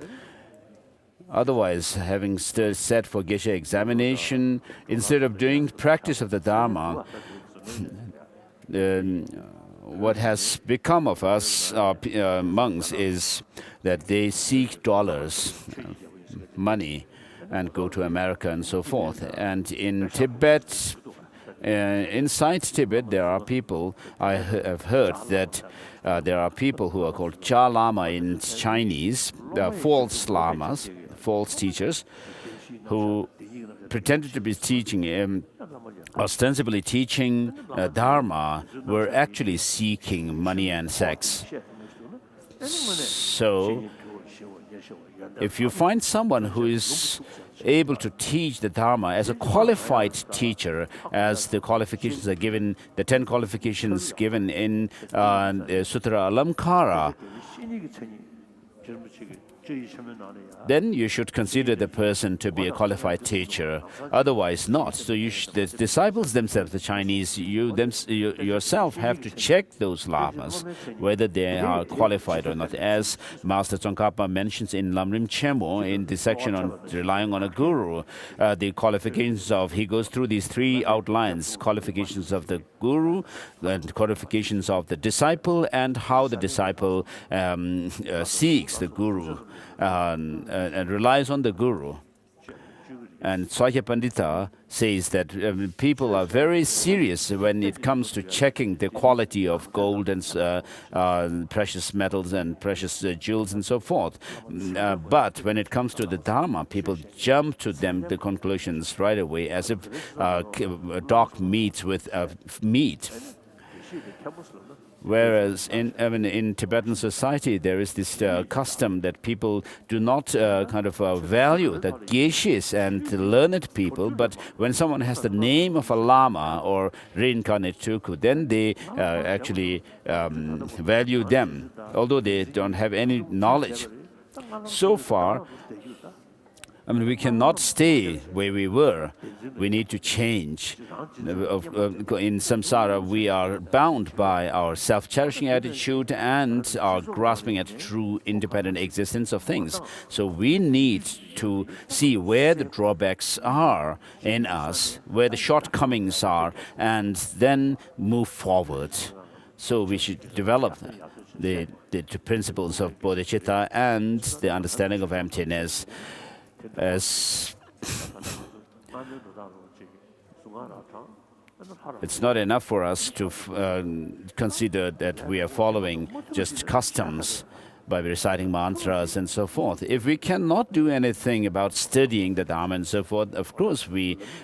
Otherwise, having sat for Geshe examination, instead of doing practice of the Dharma, what has become of us monks is that they seek dollars, money, and go to America and so forth. And in Tibet, inside Tibet, there are people, I have heard that there are people who are called Cha Lama in Chinese, false lamas, false teachers, who pretended to be teaching, ostensibly teaching Dharma, were actually seeking money and sex. So, if you find someone who is able to teach the Dharma as a qualified teacher, as the qualifications are given, the 10 qualifications given in Sutra Alamkara, then you should consider the person to be a qualified teacher, otherwise not. So the disciples themselves, the Chinese, you yourself have to check those lamas, whether they are qualified or not. As Master Tsongkhapa mentions in Lamrim Chemo, in the section on relying on a guru, the qualifications of, he goes through these three outlines: qualifications of the guru, and qualifications of the disciple, and how the disciple seeks the guru and relies on the guru. And Swakya Pandita says that people are very serious when it comes to checking the quality of gold and precious metals and precious jewels and so forth. But when it comes to the Dharma, people jump to the conclusions right away, as if a dog meets with meat. Whereas in Tibetan society, there is this custom that people do not value the geshes and the learned people, but when someone has the name of a Lama or reincarnate Tuku, then they actually value them, although they don't have any knowledge. So far, we cannot stay where we were. We need to change. In samsara, we are bound by our self-cherishing attitude and our grasping at true independent existence of things. So we need to see where the drawbacks are in us, where the shortcomings are, and then move forward. So we should develop the principles of bodhicitta and the understanding of emptiness. As it's not enough for us to consider that we are following just customs by reciting mantras and so forth. If we cannot do anything about studying the Dharma and so forth, of course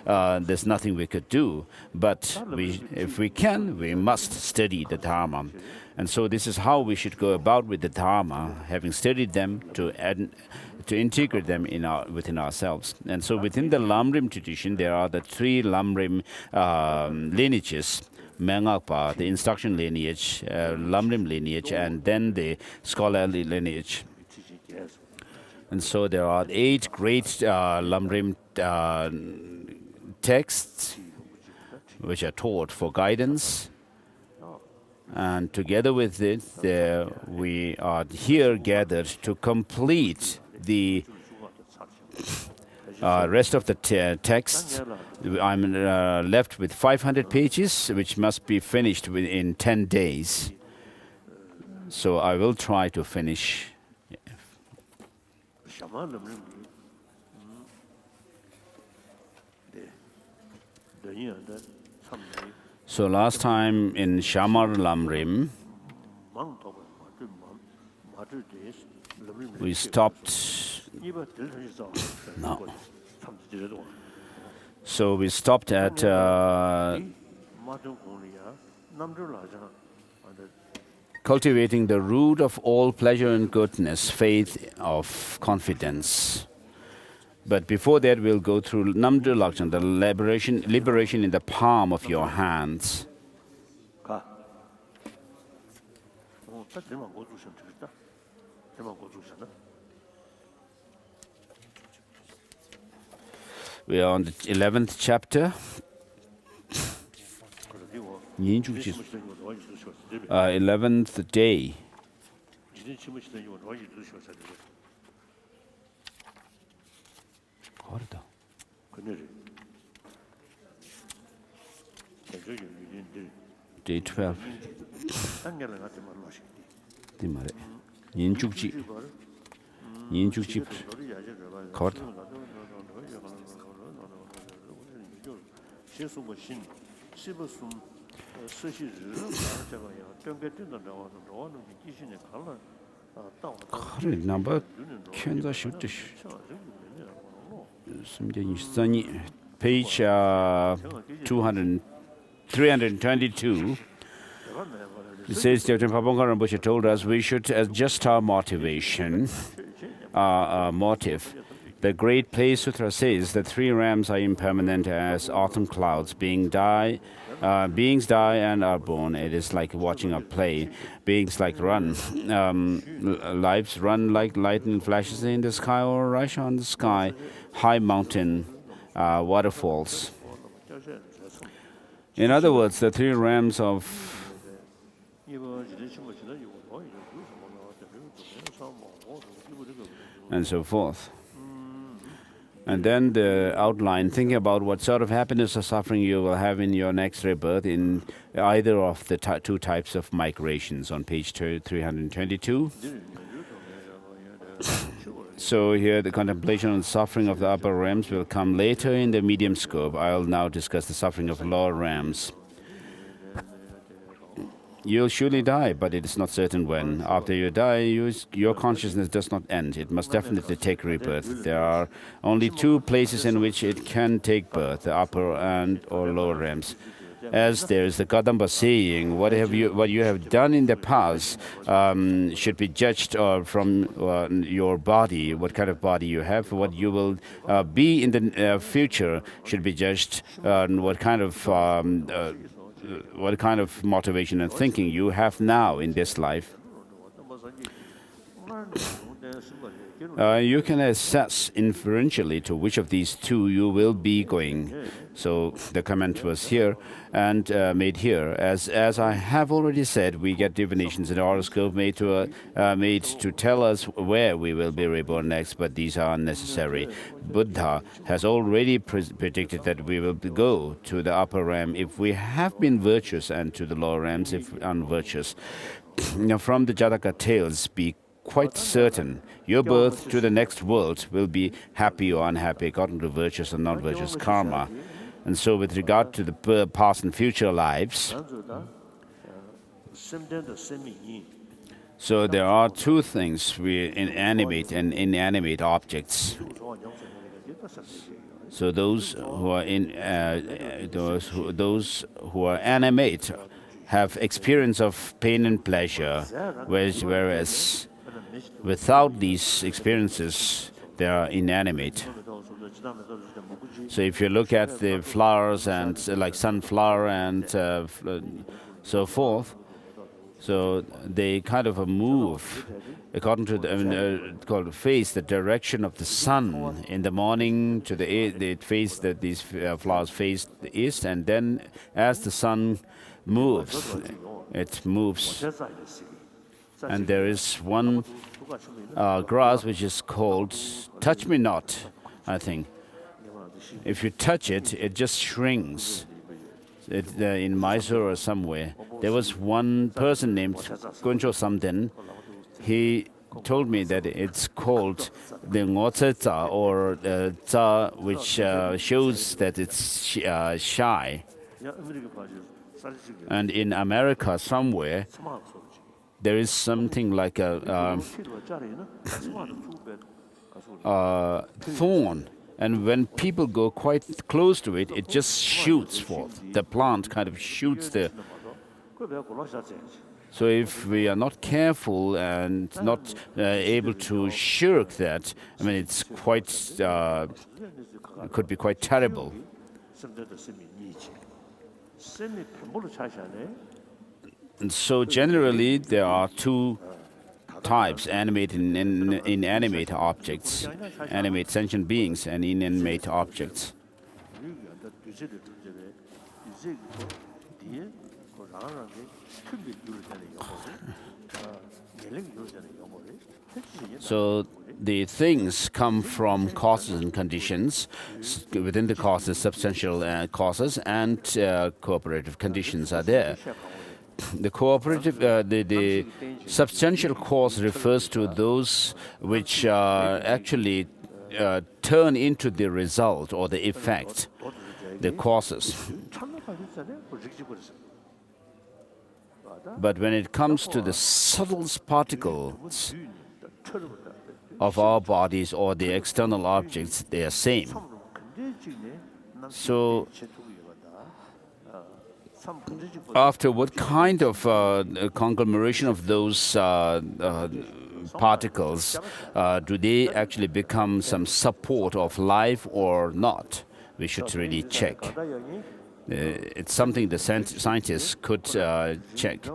there's nothing we could do. But if we can, we must study the Dharma. And so this is how we should go about with the Dharma, having studied them to integrate them within ourselves. And so within the Lamrim tradition, there are the three Lamrim lineages: Mengakpa, the instruction lineage, Lamrim lineage, and then the scholarly lineage. And so there are 8 great Lamrim texts which are taught for guidance. And together with it, we are here gathered to complete the rest of the text. I'm left with 500 pages, which must be finished within 10 days. So I will try to finish. So last time in Shamar Lamrim, we stopped. No. So we stopped at cultivating the root of all pleasure and goodness, faith of confidence. But before that, we'll go through Namdru Lakshana, the liberation in the palm of your hands. We are on the 11th chapter. 11th day. Day 12. Number page 322. It says Dr. Pabongka Rinpoche told us we should adjust our motivation, our motive. The Great Play Sutra says the three realms are impermanent as autumn clouds. Beings die and are born. It is like watching a play. Beings like run. Lives run like lightning flashes in the sky or rush on the sky. High mountain, waterfalls. In other words, the three realms of and so forth. And then the outline, thinking about what sort of happiness or suffering you will have in your next rebirth in either of the two types of migrations on page 322. So here the contemplation on suffering of the upper realms will come later in the medium scope. I'll now discuss the suffering of lower realms. You'll surely die, but it is not certain when. After you die, your consciousness does not end. It must definitely take rebirth. There are only two places in which it can take birth, the upper and or lower realms. As there is the Kadamba saying, what you have done in the past should be judged from your body, what kind of body you have. What you will be in the future should be judged on what kind of motivation and thinking you have now in this life. You can assess inferentially to which of these two you will be going. So the comment was here and made here. As I have already said, we get divinations in the horoscope made to tell us where we will be reborn next, but these are unnecessary. Buddha has already predicted that we will go to the upper realm if we have been virtuous and to the lower realms if unvirtuous. Now, from the Jataka tales, be quite certain your birth to the next world will be happy or unhappy according to virtuous and non-virtuous karma. And so with regard to the past and future lives, so there are two things, animate and inanimate objects. So those who are animate have experience of pain and pleasure, whereas without these experiences, they are inanimate. So if you look at the flowers and like sunflower and so forth, so they kind of move according to called face, the direction of the sun. In the morning to the east, these flowers face the east, and then as the sun moves, it moves. And there is one grass which is called touch me not, I think. If you touch it, it just shrinks. In Mysore or somewhere, there was one person named Guncho something. He told me that it's called the Ngoce Tsa, or Tsa, which shows that it's shy. And in America somewhere, there is something like a thorn. And when people go quite close to it, it just shoots forth. The plant kind of shoots there. So if we are not careful and not able to shirk that, I mean, it's quite, it could be quite terrible. And so generally, there are two types, animate and inanimate objects, animate sentient beings and inanimate objects. So the things come from causes and conditions. Within the causes, substantial causes and cooperative conditions are there. The cooperative, the substantial cause refers to those which actually turn into the result or the effect, the causes. But when it comes to the subtlest particles of our bodies or the external objects, they are same. So after what kind of conglomeration of those particles, do they actually become some support of life or not? We should really check. It's something the scientists could check.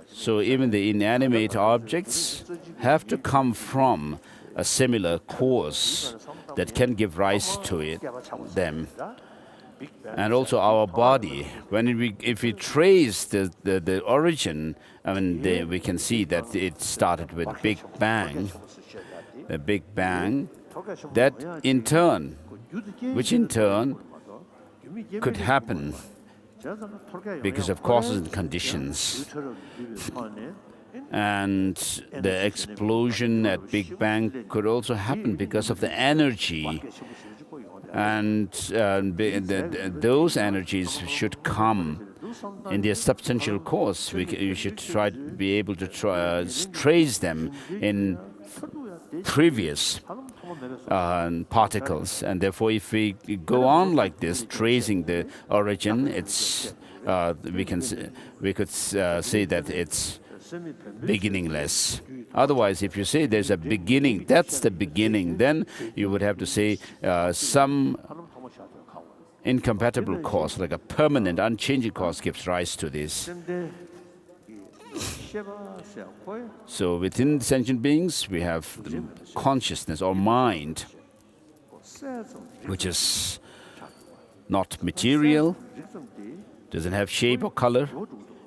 So even the inanimate objects have to come from a similar cause that can give rise to them. And also our body, if we trace the origin, we can see that it started with Big Bang. The Big Bang, that in turn, which in turn could happen because of causes and conditions. And the explosion at Big Bang could also happen because of the energy. And those energies should come in their substantial cause. You should be able to trace them in previous particles. And therefore, if we go on like this, tracing the origin, we could say that it's beginningless. Otherwise, if you say there's a beginning, that's the beginning, then you would have to say some incompatible cause, like a permanent, unchanging cause, gives rise to this. So within sentient beings, we have the consciousness or mind, which is not material, doesn't have shape or color.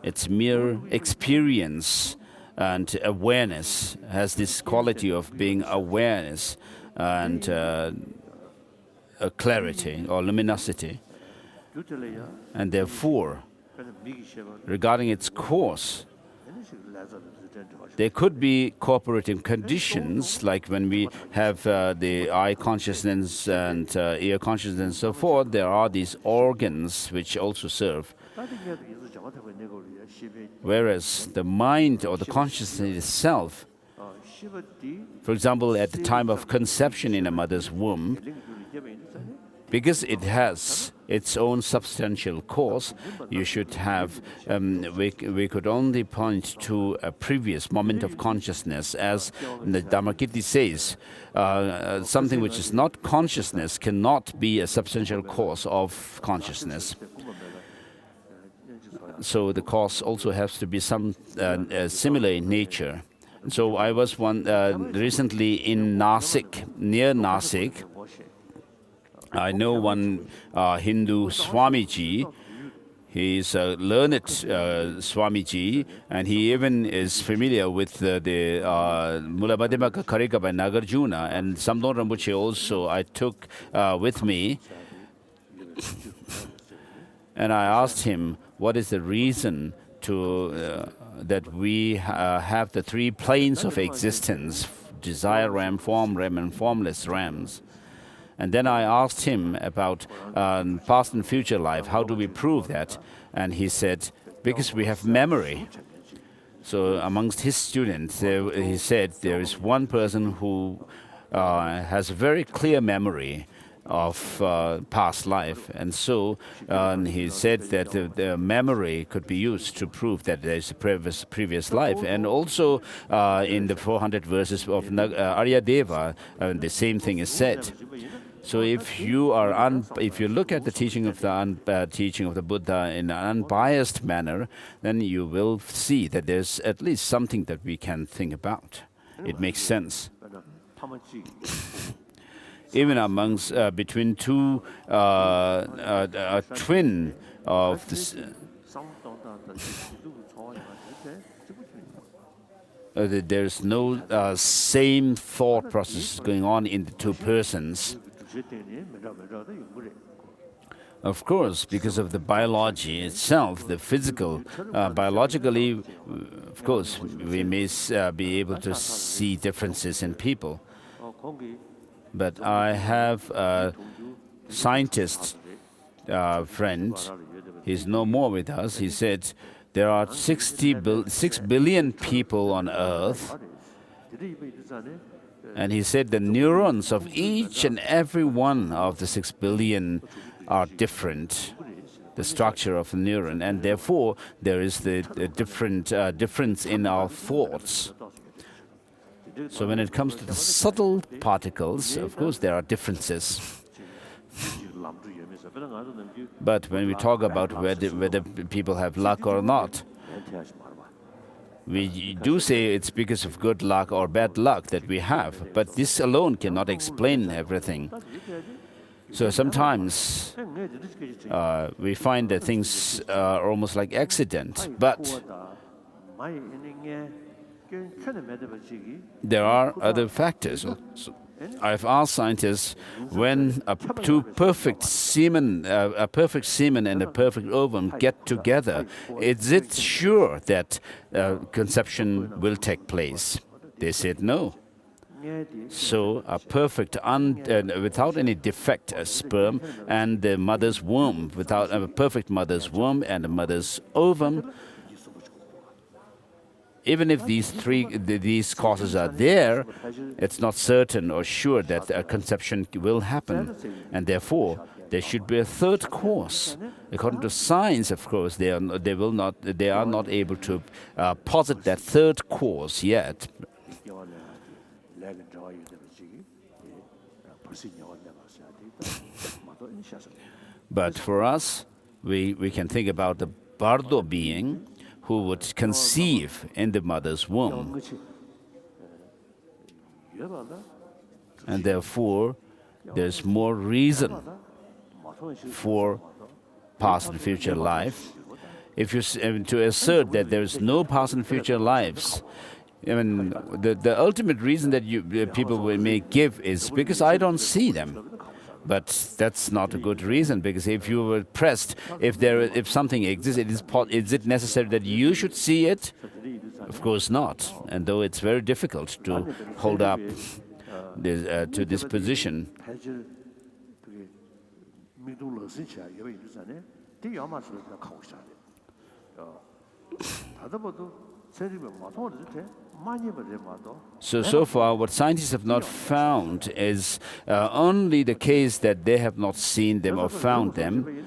It's mere experience and awareness, has this quality of being awareness and a clarity or luminosity. And therefore, regarding its course, there could be cooperating conditions, like when we have the eye consciousness and ear consciousness and so forth, there are these organs which also serve. Whereas the mind or the consciousness itself, for example, at the time of conception in a mother's womb, because it has its own substantial cause, you should have, we could only point to a previous moment of consciousness. As the Dharmakirti says, something which is not consciousness cannot be a substantial cause of consciousness. So the cause also has to be some similar in nature. So I was recently in Nasik, near Nasik. I know one Hindu Swamiji. He's a learned Swamiji, and he even is familiar with the Mulamadhyamaka Karika by Nagarjuna, and Samdon Rinpoche also I took with me. And I asked him, what is the reason that we have the three planes of existence, desire realm, form realm, and formless realms? And then I asked him about past and future life. How do we prove that? And he said, because we have memory. So amongst his students, he said there is one person who has a very clear memory of past life. And so he said that the memory could be used to prove that there is a previous life. And also in the 400 verses of Aryadeva, the same thing is said. So if you look at the teaching of the Buddha in an unbiased manner, then you will see that there's at least something that we can think about. It makes sense. Even amongst between two twin of this, there's no same thought process going on in the two persons. Of course, because of the biology itself, the physical, biologically, of course, we may be able to see differences in people. But I have a scientist friend, he's no more with us. He said there are 6 billion people on Earth. And he said the neurons of each and every one of the 6 billion are different, the structure of a neuron, and therefore there is the difference in our thoughts. So when it comes to the subtle particles, of course, there are differences. But when we talk about whether people have luck or not, we do say it's because of good luck or bad luck that we have. But this alone cannot explain everything. So sometimes we find that things are almost like accident. But there are other factors. I've asked scientists, when a perfect semen and a perfect ovum get together, is it sure that conception will take place? They said no. So a perfect, without any defect sperm and the mother's womb, without a perfect mother's womb and a mother's ovum, even if these causes are there, it's not certain or sure that a conception will happen, and therefore there should be a third cause. According to science, of course, they are not able to posit that third cause yet. But for us, we can think about the Bardo being who would conceive in the mother's womb. And therefore, there's more reason for past and future life. If you to assert that there is no past and future lives, I mean, the ultimate reason that people may give is because I don't see them. But that's not a good reason, because if you were pressed, if something exists, is it necessary that you should see it? Of course not. And though it's very difficult to hold up to this position. So far, what scientists have not found is only the case that they have not seen them or found them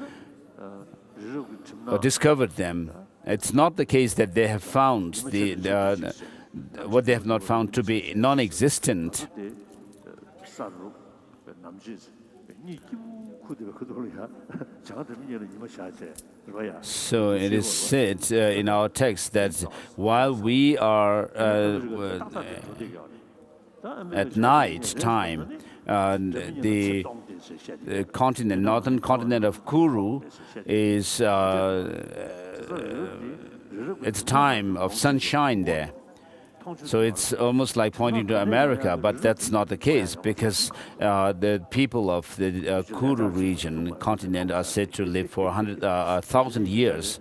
or discovered them. It's not the case that they have found what they have not found to be non-existent. So it is said in our text that while we are at night time, the northern continent of Kuru is it's time of sunshine there. So it's almost like pointing to America, but that's not the case, because the people of the Kuru region, continent, are said to live for 1,000 years.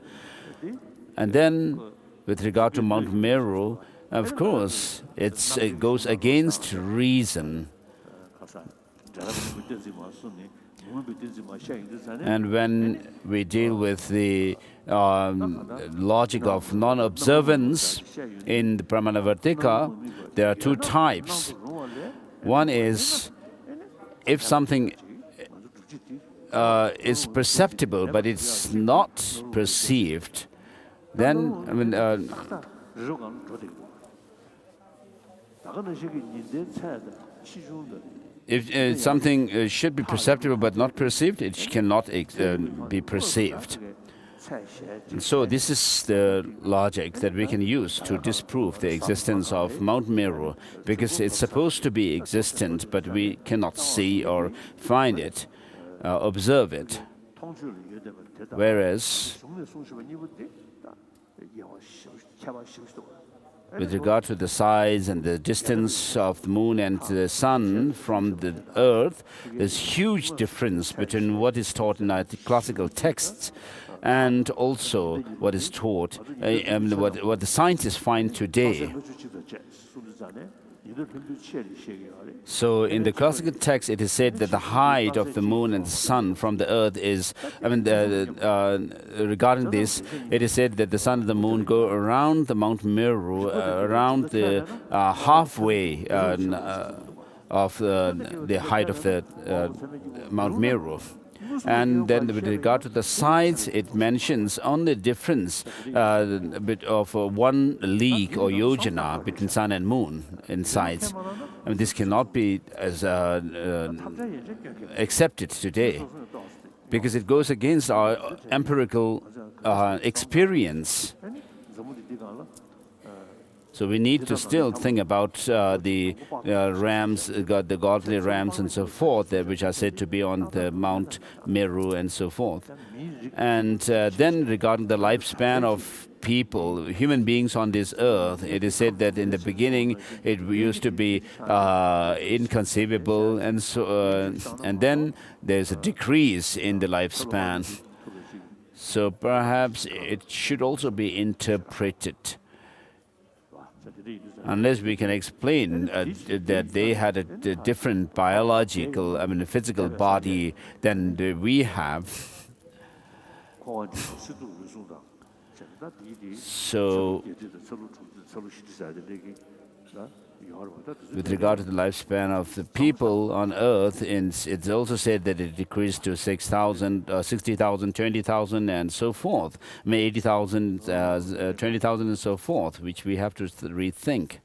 And then, with regard to Mount Meru, of course, it goes against reason. And when we deal with the logic of non-observance in the Pramanavartika, there are two types. One is, if something is perceptible but it's not perceived, then, I mean, if something should be perceptible but not perceived, it cannot be perceived. And so this is the logic that we can use to disprove the existence of Mount Meru, because it's supposed to be existent, but we cannot see or find it, observe it. Whereas, with regard to the size and the distance of the moon and the sun from the earth, there's huge difference between what is taught in our classical texts and also what is taught, what the scientists find today. So in the classical text, it is said that the height of the moon and the sun from the earth is, regarding this, it is said that the sun and the moon go around the Mount Meru, around the halfway of the height of the Mount Meru. And then with regard to the sides, it mentions only difference a bit of 1 league or yojana between sun and moon in sides. I mean, this cannot be as accepted today, because it goes against our empirical experience. So we need to still think about the rams, the godly rams and so forth, which are said to be on the Mount Meru and so forth. And then regarding the lifespan of people, human beings on this earth, it is said that in the beginning it used to be inconceivable, and so and then there's a decrease in the lifespan. So perhaps it should also be interpreted. Unless we can explain that they had a different biological, I mean, a physical body than we have. So, with regard to the lifespan of the people on earth, it's also said that it decreased to 6,000, 60,000, 20,000 and so forth. I mean 80,000, 20,000 and so forth, which we have to rethink.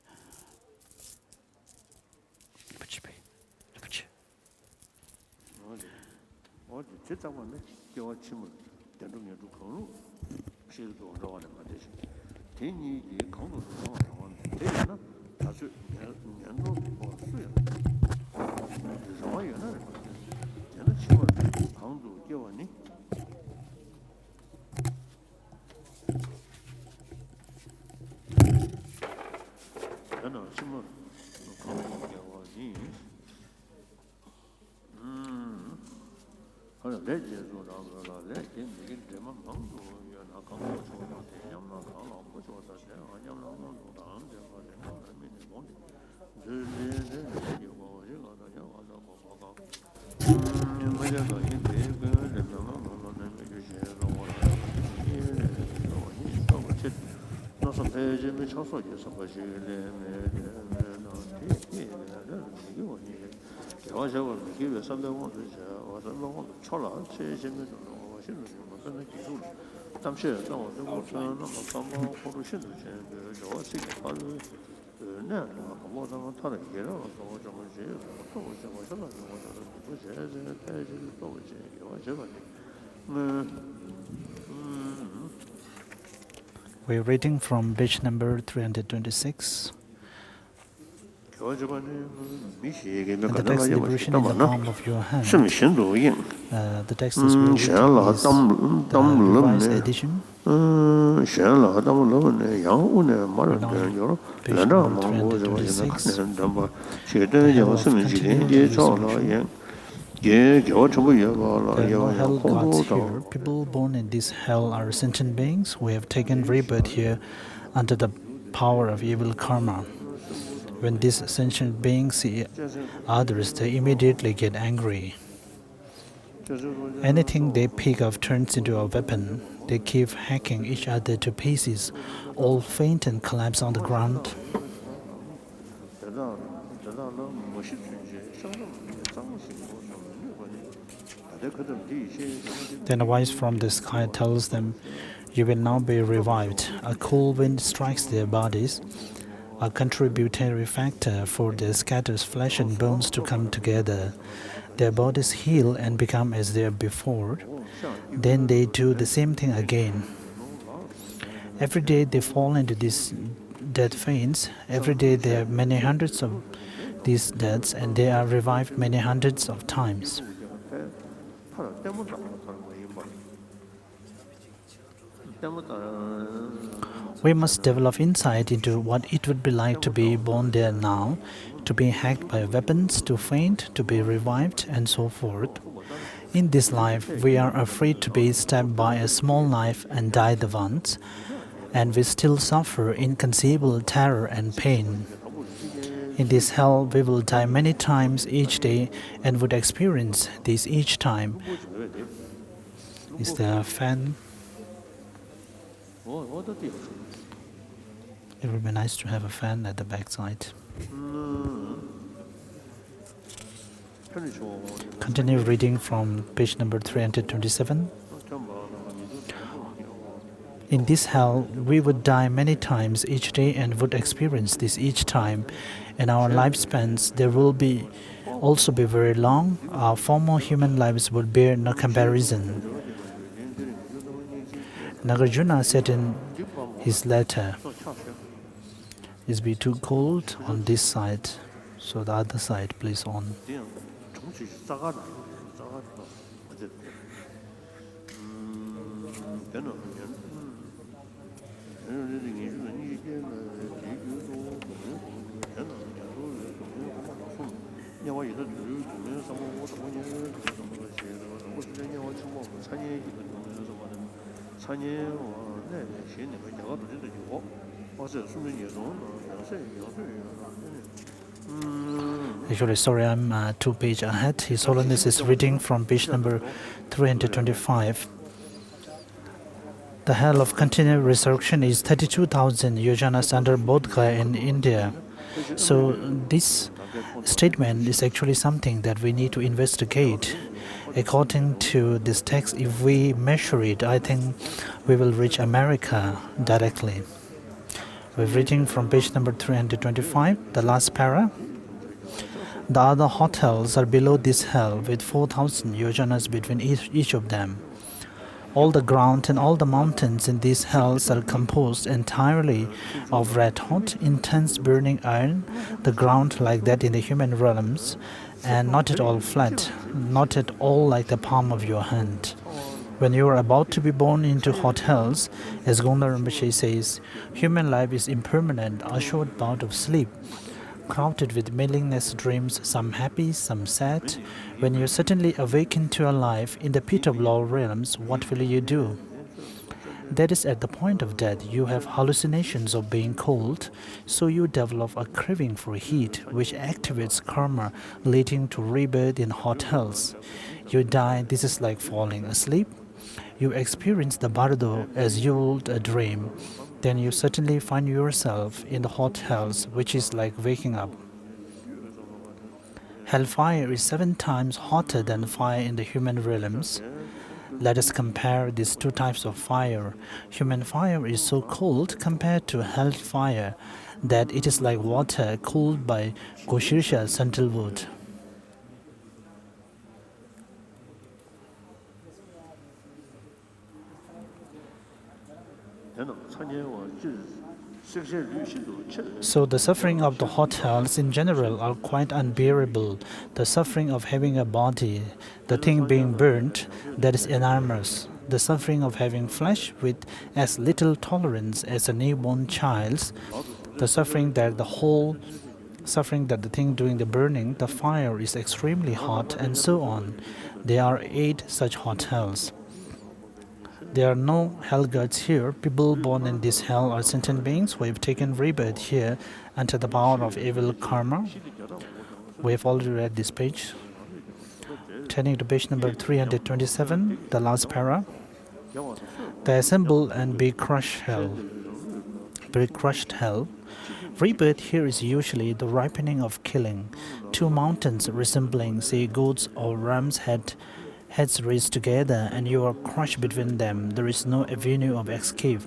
We're reading from page number 326. And the text liberation in the palm of your hand. The text is the revised edition. Page number 326. The hell of continued resolution. There are no hell gods here. People born in this hell are sentient beings who have taken rebirth here under the power of evil karma. When these sentient beings see others, they immediately get angry. Anything they pick up turns into a weapon. They keep hacking each other to pieces, all faint and collapse on the ground. Then a voice from the sky tells them, "You will now be revived." A cool wind strikes their bodies, a contributory factor for their scattered flesh and bones to come together. Their bodies heal and become as they are before. Then they do the same thing again. Every day they fall into these death faints. Every day there are many hundreds of these deaths, and they are revived many hundreds of times. We must develop insight into what it would be like to be born there now, to be hacked by weapons, to faint, to be revived, and so forth. In this life, we are afraid to be stabbed by a small knife and die the once, and we still suffer inconceivable terror and pain. In this hell, we will die many times each day and would experience this each time. Is there a fan? It would be nice to have a fan at the backside. Continue reading from page number 327. In this hell, we would die many times each day and would experience this each time. In our lifespans, there will also be very long. Our former human lives would bear no comparison. Nagarjuna said in his letter, "Is be too cold on this side, so the other side, please on." Actually, sorry, I'm 2 pages ahead. His Holiness is reading from page number 325. The hell of continued resurrection is 32,000 yojanas under Bodh Gaya in India. So this statement is actually something that we need to investigate. According to this text, if we measure it, I think we will reach America directly. We're reading from page number 325, the last para. The other hotels are below this hell with 4,000 yojanas between each of them. All the ground and all the mountains in these hells are composed entirely of red-hot, intense burning iron, the ground like that in the human realms, and not at all flat, not at all like the palm of your hand. When you are about to be born into hot hells, as Gondar Rinpoche says, human life is impermanent, a short bout of sleep, crowded with meaningless dreams, some happy, some sad. When you suddenly awaken to a life in the pit of lower realms, what will you do? That is at the point of death. You have hallucinations of being cold, so you develop a craving for heat, which activates karma, leading to rebirth in hot hells. You die, this is like falling asleep. You experience the bardo as you would a dream. Then you certainly find yourself in the hot hells, which is like waking up. Hellfire is 7 times hotter than fire in the human realms. Let us compare these two types of fire. Human fire is so cold compared to hellfire that it is like water cooled by Goshirsha sandalwood. So the suffering of the hot hells in general are quite unbearable. The suffering of having a body, the thing being burnt, that is enormous. The suffering of having flesh with as little tolerance as a newborn child's, the suffering that the thing doing the burning, the fire is extremely hot, and so on. There are 8 such hot hells. There are no hell gods here. People born in this hell are sentient beings who have taken rebirth here under the power of evil karma. We have already read this page. Turning to page number 327, the last para. They assemble and be crushed hell. Rebirth here is usually the ripening of killing. 2 mountains resembling, say, goats or rams' heads raised together, and you are crushed between them. There is no avenue of escape.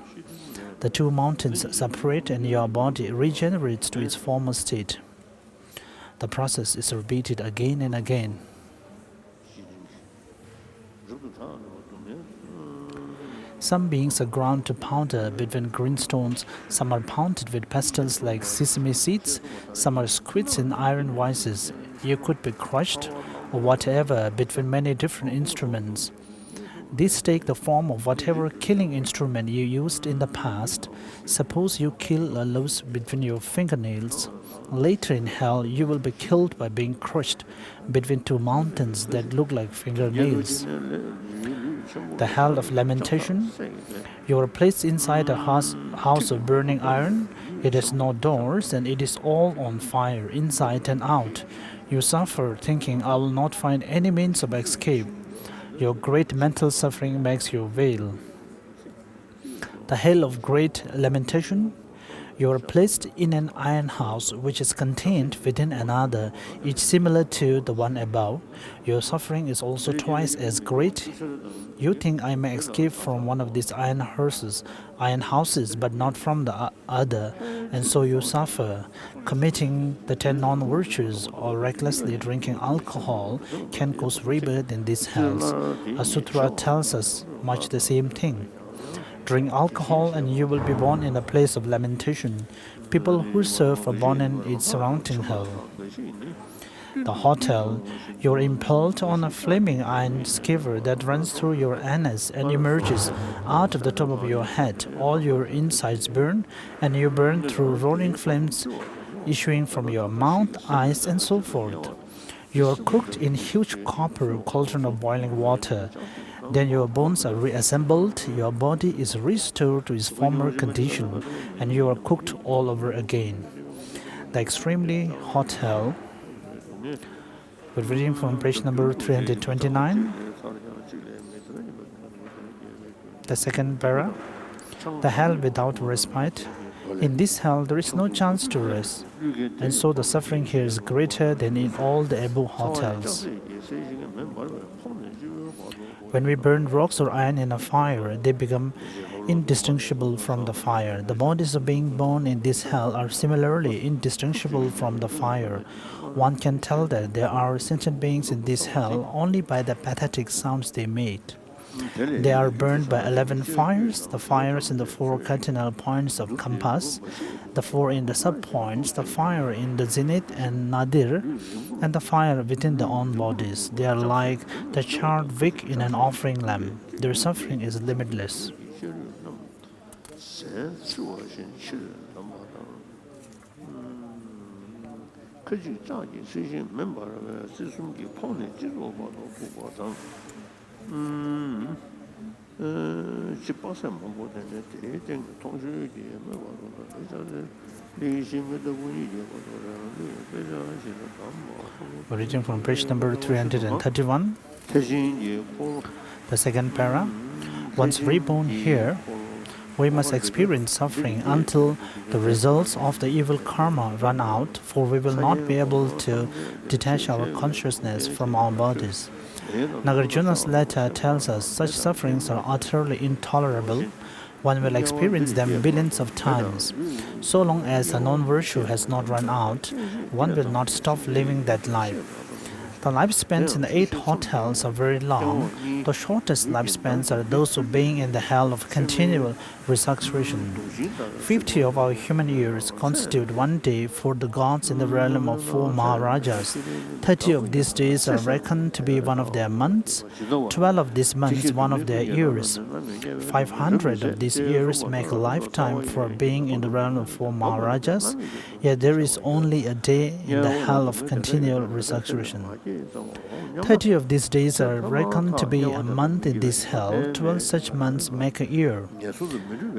The 2 mountains separate and your body regenerates to its former state. The process is repeated again and again. Some beings are ground to powder between green stones, some are pounded with pestles like sesame seeds, some are squeezed in iron vices. You could be crushed or whatever between many different instruments. These take the form of whatever killing instrument you used in the past. Suppose you kill a louse between your fingernails. Later in hell, you will be killed by being crushed between 2 mountains that look like fingernails. The hell of lamentation. You are placed inside a house of burning iron. It has no doors and it is all on fire, inside and out. You suffer, thinking, I will not find any means of escape. Your great mental suffering makes you wail. The hell of great lamentation. You are placed in an iron house which is contained within another, each similar to the one above. Your suffering is also twice as great. You think I may escape from one of these iron houses, but not from the other, and so you suffer. Committing the 10 non-virtues or recklessly drinking alcohol can cause rebirth in these hells. A sutra tells us much the same thing. Drink alcohol and you will be born in a place of lamentation. People who serve are born in its surrounding hell. The hot hell, you are impaled on a flaming iron skewer that runs through your anus and emerges out of the top of your head. All your insides burn, and you burn through roaring flames issuing from your mouth, eyes, and so forth. You are cooked in huge copper cauldron of boiling water. Then your bones are reassembled, your body is restored to its former condition, and you are cooked all over again. The extremely hot hell. We're reading from page number 329. The second para. The hell without respite. In this hell, there is no chance to rest, and so the suffering here is greater than in all the above hotels. When we burn rocks or iron in a fire, they become indistinguishable from the fire. The bodies of being born in this hell are similarly indistinguishable from the fire. One can tell that there are sentient beings in this hell only by the pathetic sounds they made. They are burned by 11 fires, the fires in the 4 cardinal points of compass, the 4 in the sub-points, the fire in the zenith and nadir, and the fire within their own bodies. They are like the charred wick in an offering lamp. Their suffering is limitless. We're reading from page number 331. The second para. Once reborn here, we must experience suffering until the results of the evil karma run out, for we will not be able to detach our consciousness from our bodies. Nagarjuna's letter tells us such sufferings are utterly intolerable. One will experience them billions of times. So long as a non-virtue has not run out, one will not stop living that life. The lifespans in the 8 hot hells are very long. The shortest lifespans are those of being in the hell of continual resuscitation. 50 of our human years constitute 1 day for the gods in the realm of 4 Maharajas. 30 of these days are reckoned to be one of their months. 12 of these months one of their years. 500 of these years make a lifetime for being in the realm of 4 Maharajas. Yet there is only a day in the hell of continual resuscitation. 30 of these days are reckoned to be a month in this hell. 12 such months make a year.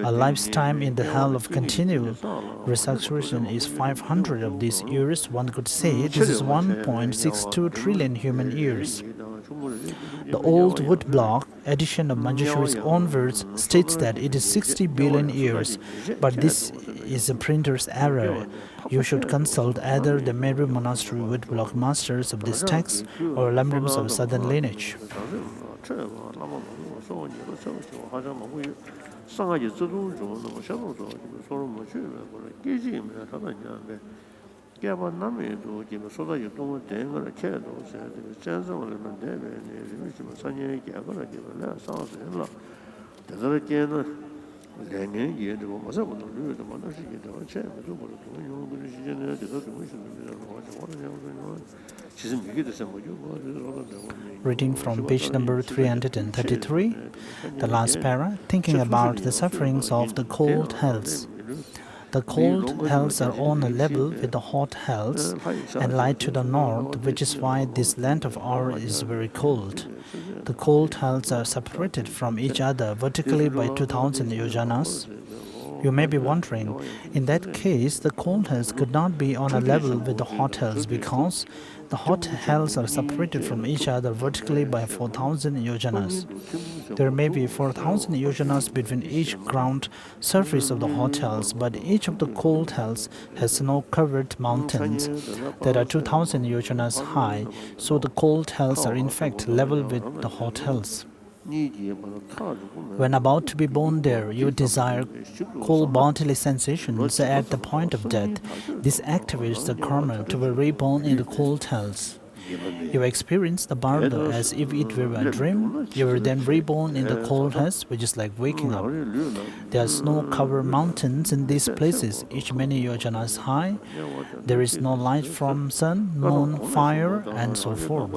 A lifetime in the hell of continual resuscitation is 500 of these years. One could say this is 1.62 trillion human years. The old woodblock edition of Manjushri's own words states that it is 60 billion years, but this is a printer's error. You should consult either the Meru Monastery woodblock masters of this text or Lamrims of southern lineage. Reading from page number 333, the last para, thinking about the sufferings of the cold hells. The cold hells are on a level with the hot hells and lie to the north, which is why this land of ours is very cold. The cold hells are separated from each other vertically by 2000 yojanas. You may be wondering, in that case, the cold hells could not be on a level with the hot hells because the hot hells are separated from each other vertically by 4,000 yojanas. There may be 4,000 yojanas between each ground surface of the hot hells, but each of the cold hells has snow-covered mountains that are 2,000 yojanas high, so the cold hells are in fact level with the hot hells. When about to be born there, you desire cold bodily sensations at the point of death. This activates the karma to be reborn in the cold hells. You experience the bardo as if it were a dream. You are then reborn in the cold hells, which is like waking up. There are snow-covered mountains in these places, each many yojanas high. There is no light from sun, moon, fire, and so forth.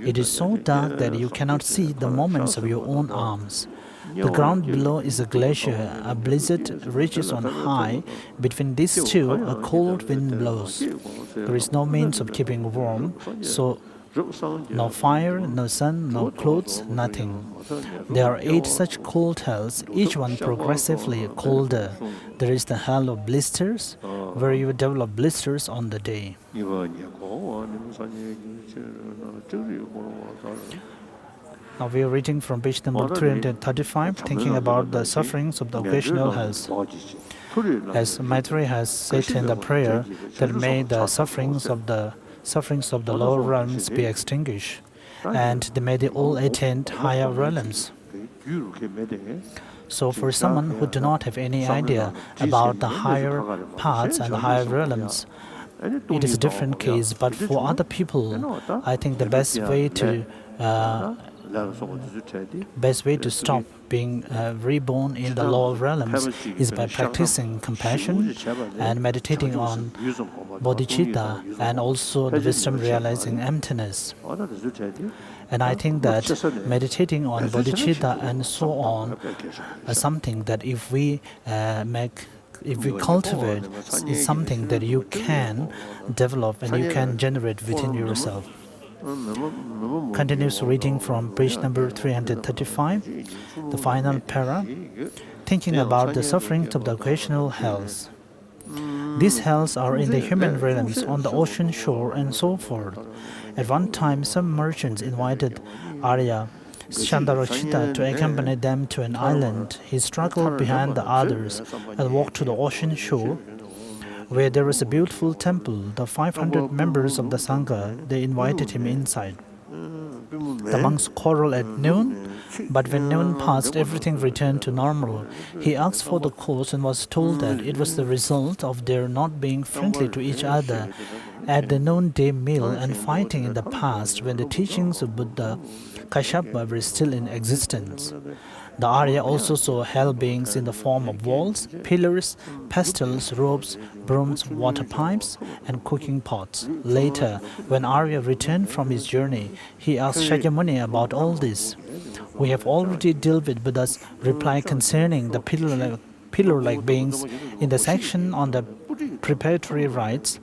It is so dark that you cannot see the movements of your own arms. The ground below is a glacier. A blizzard reaches on high. Between these two, a cold wind blows. There is no means of keeping warm, so no fire, no sun, no clothes, nothing. There are 8 such cold hells, each one progressively colder. There is the hell of blisters, where you develop blisters on the day. Now we are reading from page number 335, thinking about the sufferings of the occasional hells. As Maitreya has said in the prayer, that may the sufferings of the lower realms be extinguished, and may they all attain higher realms. So for someone who do not have any idea about the higher paths and higher realms, it is a different case. But for other people, I think the best way to stop being reborn in the lower realms is by practicing compassion and meditating on bodhicitta and also the wisdom realizing emptiness. And I think that meditating on bodhicitta and so on is something that if we cultivate, is something that you can develop and you can generate within yourself. Continues reading from page number 335, the final para, thinking about the sufferings of the occasional hells. These hells are in the human realms, on the ocean shore, and so forth. At one time, some merchants invited Arya Shandarochita to accompany them to an island. He struggled behind the others and walked to the ocean shore, where there was a beautiful temple. The 500 members of the Sangha, they invited him inside. The monks quarreled at noon, but when noon passed, everything returned to normal. He asked for the cause and was told that it was the result of their not being friendly to each other at the noonday meal and fighting in the past when the teachings of Buddha Kashyapa were still in existence. The Arya also saw hell beings in the form of walls, pillars, pestles, ropes, brooms, water pipes, and cooking pots. Later, when Arya returned from his journey, he asked Shakyamuni about all this. We have already dealt with Buddha's reply concerning the pillar-like beings in the section on the preparatory rites.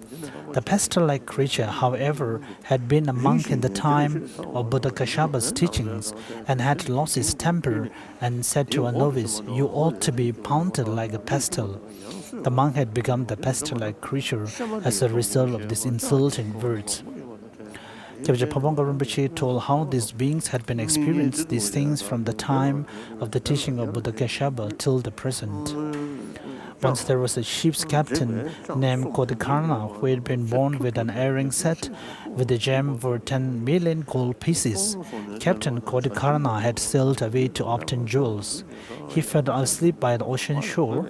The pestle-like creature, however, had been a monk in the time of Buddha Kashyapa's teachings and had lost his temper and said to a novice, "You ought to be pounded like a pestle." The monk had become the pestle-like creature as a result of these insulting words. Kyabje Pabonga Rinpoche told how these beings had been experiencing these things from the time of the teaching of Buddha Kashyapa till the present. Once there was a ship's captain named Kodikarna who had been born with an earring set with a gem worth 10 million gold pieces. Captain Kodikarna had sailed away to obtain jewels. He fell asleep by the ocean shore,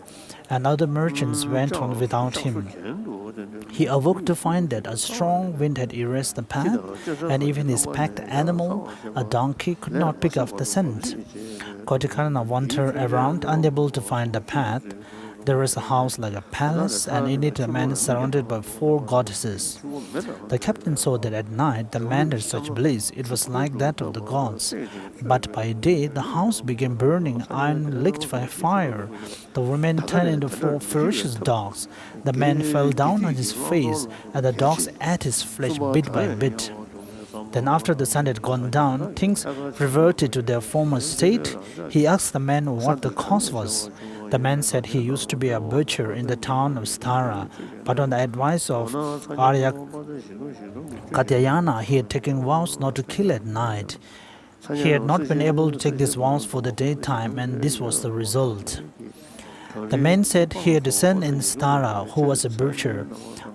and other merchants went on without him. He awoke to find that a strong wind had erased the path, and even his packed animal, a donkey, could not pick up the scent. Kodikarna wandered around, unable to find the path. There was a house like a palace, and in it a man surrounded by 4 goddesses. The captain saw that at night the man had such bliss, it was like that of the gods. But by day the house began burning, iron licked by fire. The women turned into 4 ferocious dogs. The man fell down on his face, and the dogs ate his flesh bit by bit. Then after the sun had gone down, things reverted to their former state. He asked the man what the cause was. The man said he used to be a butcher in the town of Stara, but on the advice of Arya Katyayana, he had taken vows not to kill at night. He had not been able to take these vows for the daytime, and this was the result. The man said he had a son in Stara who was a butcher.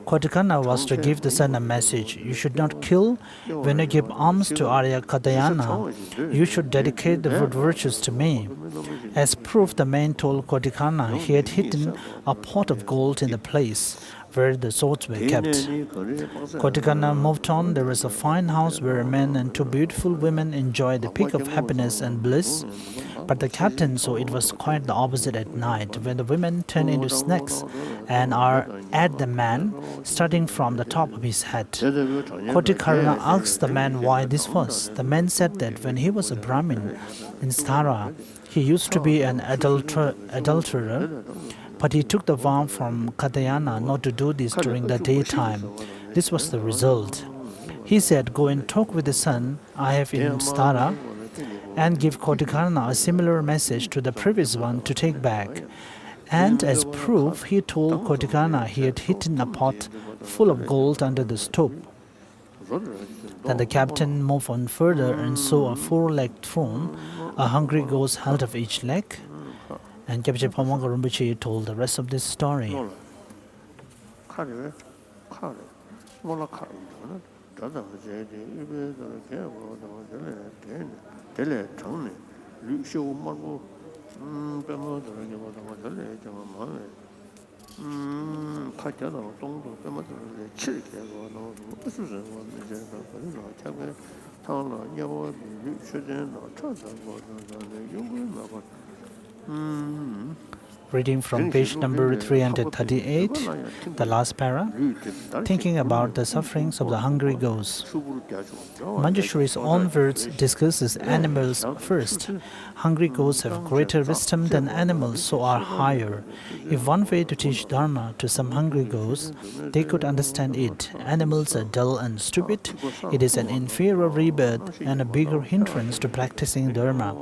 Kotikana was to give the son a message: you should not kill. When you give alms to Arya Katyayana, you should dedicate the good virtues to me. As proof, the man told Kotikana he had hidden a pot of gold in the place where the swords were kept. Kotikana moved on. There was a fine house where a man and two beautiful women enjoyed the peak of happiness and bliss. But the captain saw it was quite the opposite at night, when the women turn into snakes and are at the man, starting from the top of his head. Kotikana asked the man why this was. The man said that when he was a Brahmin in Stara, he used to be an adulterer, but he took the vow from Katyayana not to do this during the daytime. This was the result. He said, go and talk with the son I have in Stara, and give Kotikana a similar message to the previous one to take back. And as proof, he told Kotikana he had hidden a pot full of gold under the stove. Then the captain moved on further and saw a four-legged throne. A hungry ghost held of each leg. And Kyabje Pamanga Rinpoche told the rest of this story. Reading from page number 338, the last para, thinking about the sufferings of the hungry ghosts. Manjushri's own words discusses animals first. Hungry ghosts have greater wisdom than animals, so are higher. If one way to teach Dharma to some hungry ghosts, they could understand it. Animals are dull and stupid. It is an inferior rebirth and a bigger hindrance to practicing Dharma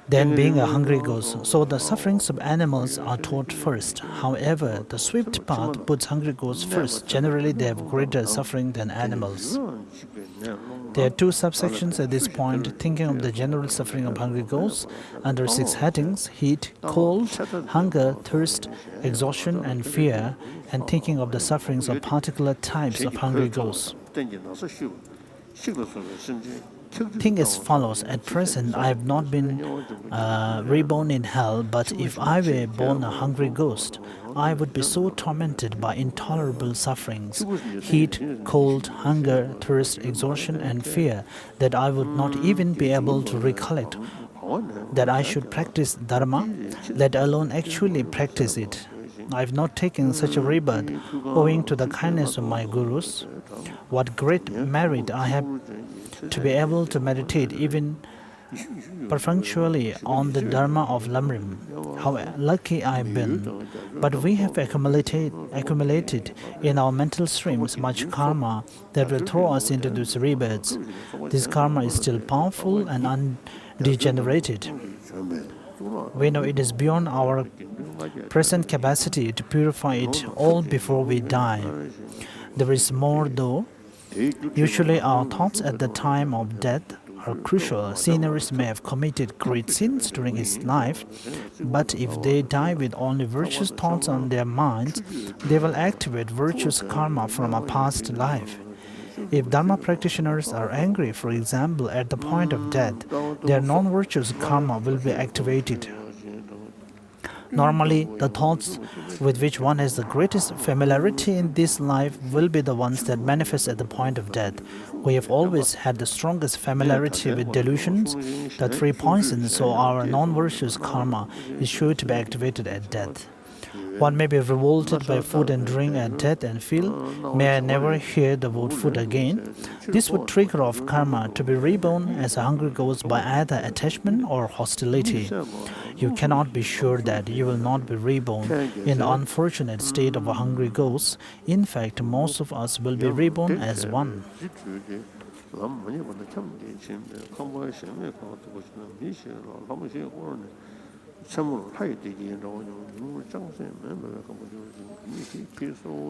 than being a hungry ghost, so the sufferings of animals are taught first. However, the swift path puts hungry ghosts first. Generally, they have greater suffering than animals. There are two subsections at this point, thinking of the general suffering of hungry ghosts under 6 headings: heat, cold, hunger, thirst, exhaustion, and fear, and thinking of the sufferings of particular types of hungry ghosts. Think as follows: at present, I have not been reborn in hell, but if I were born a hungry ghost, I would be so tormented by intolerable sufferings, heat, cold, hunger, thirst, exhaustion, and fear, that I would not even be able to recollect that I should practice Dharma, let alone actually practice it. I have not taken such a rebirth owing to the kindness of my gurus. What great merit I have to be able to meditate even perfunctorily on the Dharma of Lamrim. How lucky I have been. But we have accumulated in our mental streams much karma that will throw us into these rebirths. This karma is still powerful and undegenerated. We know it is beyond our present capacity to purify it all before we die. There is more though. Usually our thoughts at the time of death are crucial. Sinners may have committed great sins during his life, but if they die with only virtuous thoughts on their minds, they will activate virtuous karma from a past life. If Dharma practitioners are angry, for example, at the point of death, their non-virtuous karma will be activated. Normally, the thoughts with which one has the greatest familiarity in this life will be the ones that manifest at the point of death. We have always had the strongest familiarity with delusions, the 3 poisons, so our non-virtuous karma is sure to be activated at death. One may be revolted by food and drink at death and feel, may I never hear the word food again. This would trigger off karma to be reborn as a hungry ghost by either attachment or hostility. You cannot be sure that you will not be reborn in the unfortunate state of a hungry ghost. In fact, most of us will be reborn as one.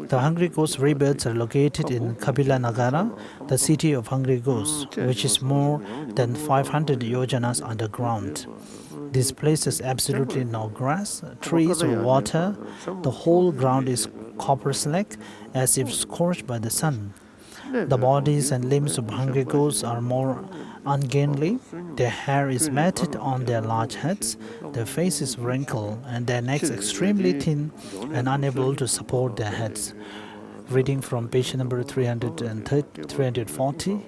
The hungry ghost rebirths are located in Kapila Nagara, the city of hungry ghosts, which is more than 500 yojanas underground. This place has absolutely no grass, trees, or water. The whole ground is copper slack, as if scorched by the sun. The bodies and limbs of hungry ghosts are more ungainly. Their hair is matted on their large heads, their faces wrinkled, and their necks extremely thin and unable to support their heads. Reading from page number 340.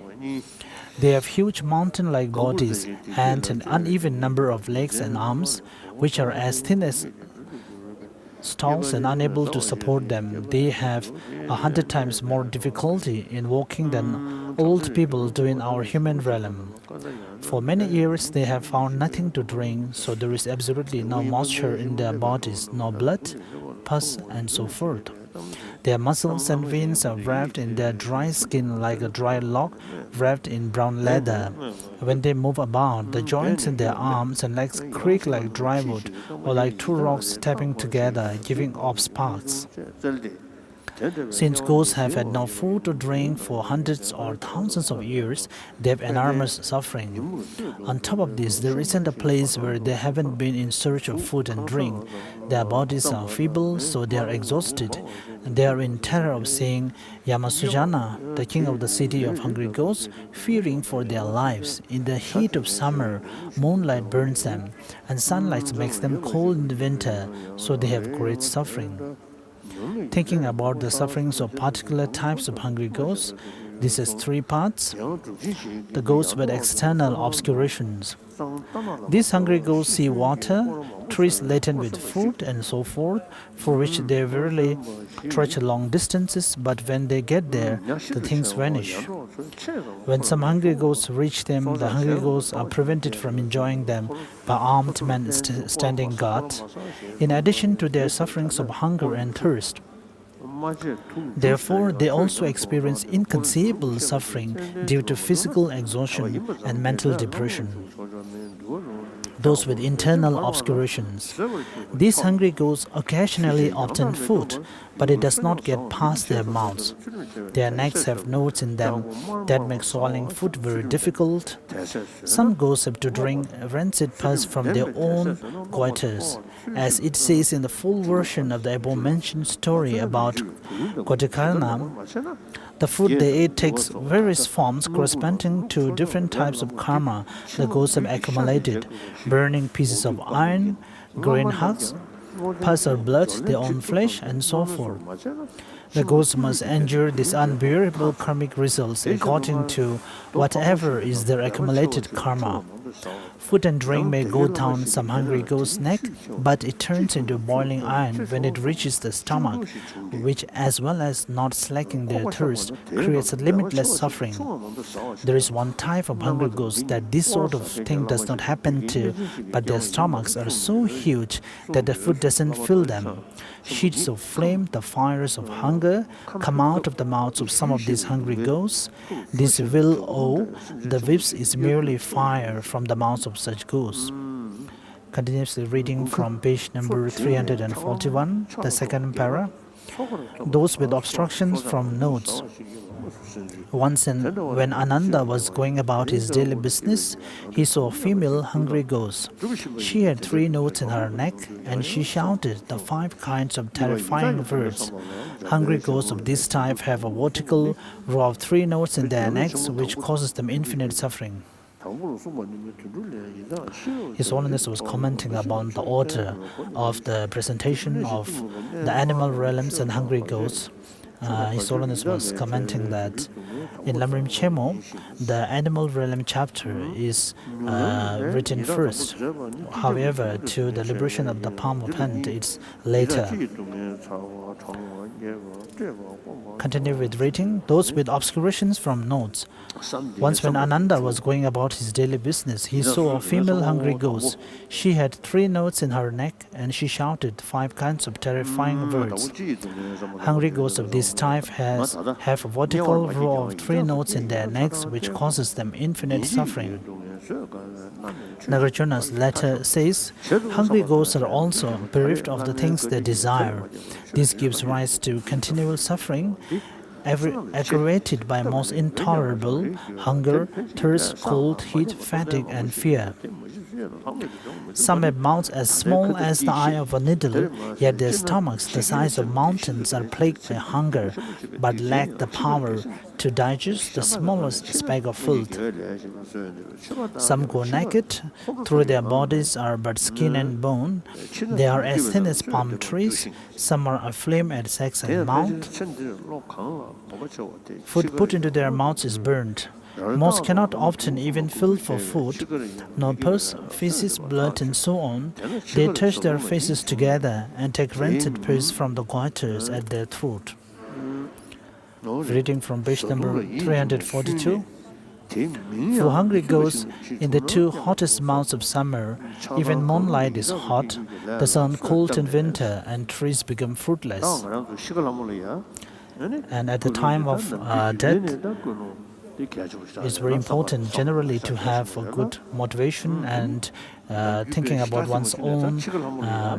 They have huge mountain-like bodies and an uneven number of legs and arms, which are as thin as stalls and unable to support them. They have 100 times more difficulty in walking than old people do in our human realm. For many years they have found nothing to drink, so there is absolutely no moisture in their bodies, no blood, pus, and so forth. Their muscles and veins are wrapped in their dry skin like a dry log wrapped in brown leather. When they move about, the joints in their arms and legs creak like dry wood or like two rocks tapping together, giving off sparks. Since ghosts have had no food or drink for hundreds or thousands of years, they have enormous suffering. On top of this, there isn't a place where they haven't been in search of food and drink. Their bodies are feeble, so they are exhausted. They are in terror of seeing Yamasujana, the king of the city of hungry ghosts, fearing for their lives. In the heat of summer, moonlight burns them, and sunlight makes them cold in the winter, so they have great suffering. Thinking about the sufferings of particular types of hungry ghosts, this has three parts. The ghosts with external obscurations. These hungry ghosts see water, trees laden with food, and so forth, for which they rarely trudge long distances, but when they get there, the things vanish. When some hungry ghosts reach them, the hungry ghosts are prevented from enjoying them by armed men standing guard, in addition to their sufferings of hunger and thirst. Therefore, they also experience inconceivable suffering due to physical exhaustion and mental depression. Those with internal obscurations. These hungry ghosts occasionally obtain food, but it does not get past their mouths. Their necks have nodes in them that make swallowing food very difficult. Some ghosts have to drink rancid pus from their own goiters. As it says in the full version of the above-mentioned story about Gotikarna, the food they ate takes various forms corresponding to different types of karma the ghosts have accumulated: burning pieces of iron, green hugs, pus or blood, their own flesh, and so forth. The ghosts must endure these unbearable karmic results according to whatever is their accumulated karma. Food and drink may go down some hungry ghost's neck, but it turns into boiling iron when it reaches the stomach, which, as well as not slacking their thirst, creates limitless suffering. There is one type of hungry ghosts that this sort of thing does not happen to, but their stomachs are so huge that the food doesn't fill them. Sheets of flame, the fires of hunger, come out of the mouths of some of these hungry ghosts. This the whips is merely fire from the mouths of such ghosts. Continuously reading from page number 341, the second para. Those with obstructions from nodes. Once when Ananda was going about his daily business, he saw a female hungry ghost. She had 3 nodes in her neck, and she shouted the 5 kinds of terrifying words. Hungry ghosts of this type have a vertical row of 3 nodes in their necks, which causes them infinite suffering. His Holiness was commenting about the order of the presentation of the animal realms and hungry ghosts. His Holiness was commenting that in Lamrim Chemo, the animal realm chapter is written first. However, to the liberation of the palm of hand, it's later. Continue with reading. Those with obscurations from nodes. Once when Ananda was going about his daily business, he saw a female hungry ghost. She had 3 nodes in her neck, and she shouted 5 kinds of terrifying words. Hungry ghosts of this type have a vertical row of 3 nodes in their necks, which causes them infinite suffering. Nagarjuna's letter says, hungry ghosts are also bereft of the things they desire. This gives rise to continual suffering, aggravated by most intolerable hunger, thirst, cold, heat, fatigue, and fear. Some have mouths as small as the eye of a needle, yet their stomachs, the size of mountains, are plagued by hunger, but lack the power to digest the smallest speck of food. Some go naked, though their bodies are but skin and bone. They are as thin as palm trees. Some are aflame at sex and mouth. Food put into their mouths is burned. Most cannot often even fill for food, no pus, feces, blood, and so on. They touch their faces together and take rancid pus from the goiters at their throat. Reading from page number 342. For hungry ghosts, in the two hottest months of summer, even moonlight is hot, the sun cold in winter, and trees become fruitless. And at the time of death, it's very important generally to have a good motivation and thinking about one's own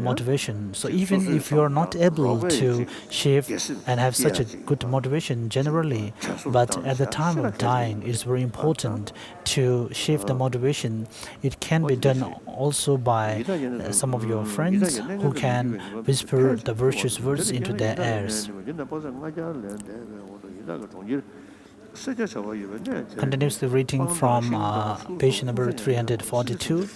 motivation. So even if you're not able to shave and have such a good motivation generally, but at the time of dying, it's very important to shave the motivation. It can be done also by some of your friends who can whisper the virtuous words into their ears. Continuously reading from page number 342.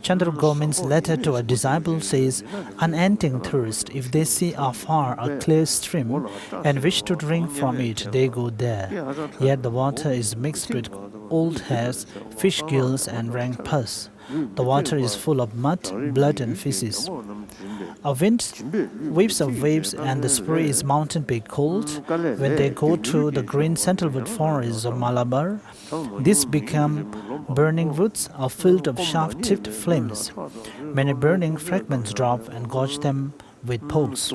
Chandra Gomin's letter to a disciple says, unending thirst, if they see afar a clear stream and wish to drink from it, they go there. Yet the water is mixed with old hairs, fish gills, and rank pus. The water is full of mud, blood, and feces. A wind whips of waves, and the spray is mountain peak cold. When they go to the green sandalwood forests of Malabar, these become burning woods are filled of sharp-tipped flames. Many burning fragments drop and gorge them with pokes.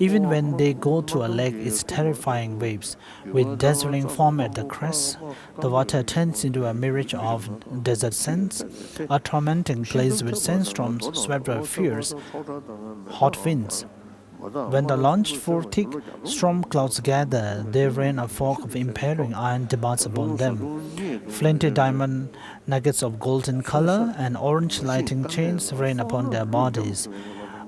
Even when they go to a lake, it's terrifying waves. With dazzling foam at the crest, the water turns into a mirage of desert sands, a tormenting place with sandstorms swept by fierce, hot winds. When the launched for thick storm clouds gather, they rain a fog of impelling iron debates upon them. Flinty diamond nuggets of golden color and orange lighting chains rain upon their bodies.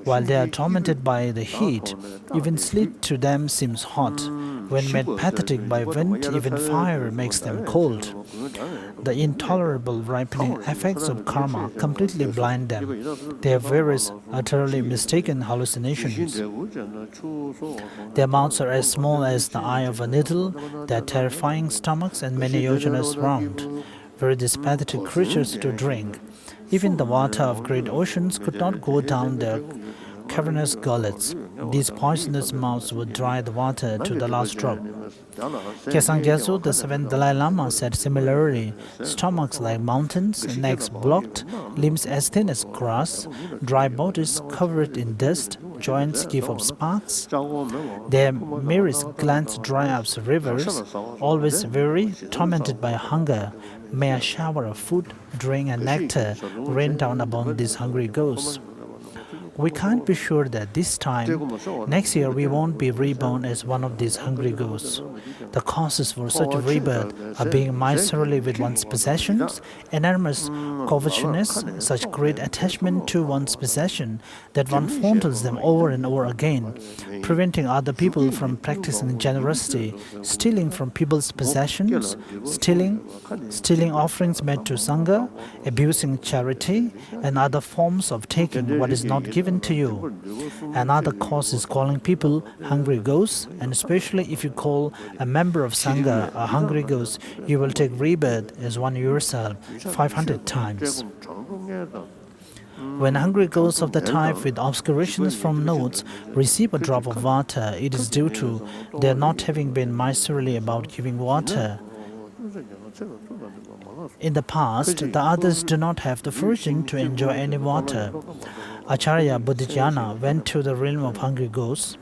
While they are tormented by the heat, even sleet to them seems hot. When made pathetic by wind, even fire makes them cold. The intolerable ripening effects of karma completely blind them. They have various utterly mistaken hallucinations. Their mouths are as small as the eye of a needle, their terrifying stomachs and many yojanas round. Were these pathetic creatures to drink, even the water of great oceans could not go down their cavernous gullets. These poisonous mouths would dry the water to the last drop. Kesang Gyatso, the seventh Dalai Lama, said similarly, stomachs like mountains, necks blocked, limbs as thin as grass, dry bodies covered in dust, joints give up sparks. Their merest glands dry up rivers, always weary, tormented by hunger. May a shower of food, drink, and nectar rain down upon these hungry ghosts. We can't be sure that this time, next year, we won't be reborn as one of these hungry ghosts. The causes for such a rebirth are being miserly with one's possessions, enormous covetousness, such great attachment to one's possession that one fondles them over and over again, preventing other people from practicing generosity, stealing from people's possessions, stealing offerings made to Sangha, abusing charity, and other forms of taking what is not given to you. Another cause is calling people hungry ghosts, and especially if you call a member of Sangha a hungry ghost, you will take rebirth as one yourself 500 times. When hungry ghosts of the type with obscurations from notes receive a drop of water, it is due to their not having been miserly about giving water. In the past, the others do not have the fortune to enjoy any water. Acharya Bodhijana went to the realm of hungry ghosts.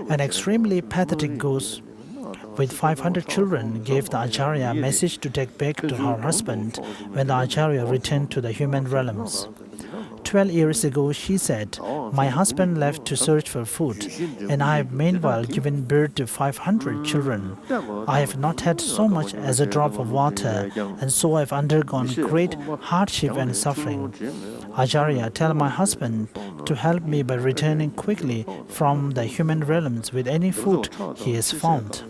An extremely pathetic ghost with 500 children, gave the Acharya a message to take back to her husband when the Acharya returned to the human realms. 12 years ago, she said, "My husband left to search for food, and I have meanwhile given birth to 500 children. I have not had so much as a drop of water, and so I have undergone great hardship and suffering. Acharya, tell my husband to help me by returning quickly from the human realms with any food he has found."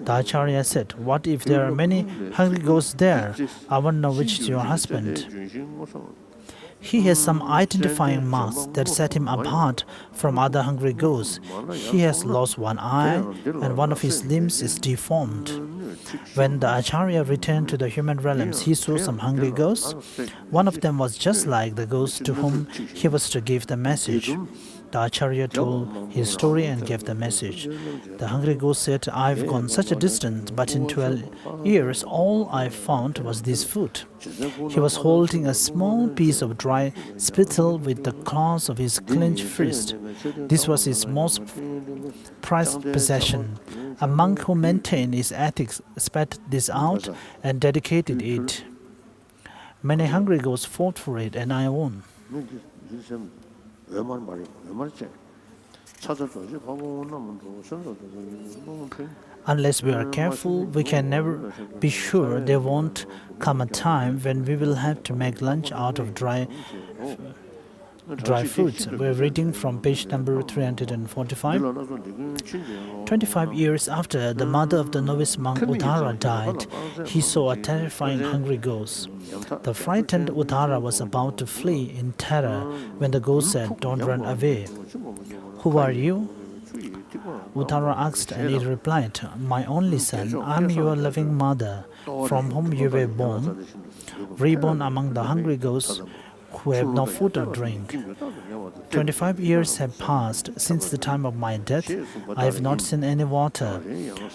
The Acharya said, "What if there are many hungry ghosts there? I want to know which is your husband. He has some identifying marks that set him apart from other hungry ghosts. He has lost one eye, and one of his limbs is deformed." When the Acharya returned to the human realms, he saw some hungry ghosts. One of them was just like the ghost to whom he was to give the message. The Acharya told his story and gave the message. The hungry ghost said, "I've gone such a distance, but in 12 years all I found was this food." He was holding a small piece of dry spittle with the claws of his clenched fist. This was his most prized possession. A monk who maintained his ethics spat this out and dedicated it. Many hungry ghosts fought for it, and I won. Unless we are careful, we can never be sure there won't come a time when we will have to make lunch out of dry foods. We're reading from page number 345. 25 years after the mother of the novice monk Uttara died, he saw a terrifying hungry ghost. The frightened Uttara was about to flee in terror when the ghost said, "Don't run away." "Who are you?" Uttara asked, and it replied, "My only son, I'm your loving mother, from whom you were born, reborn among the hungry ghosts who have no food or drink. 25 years have passed since the time of my death. I have not seen any water.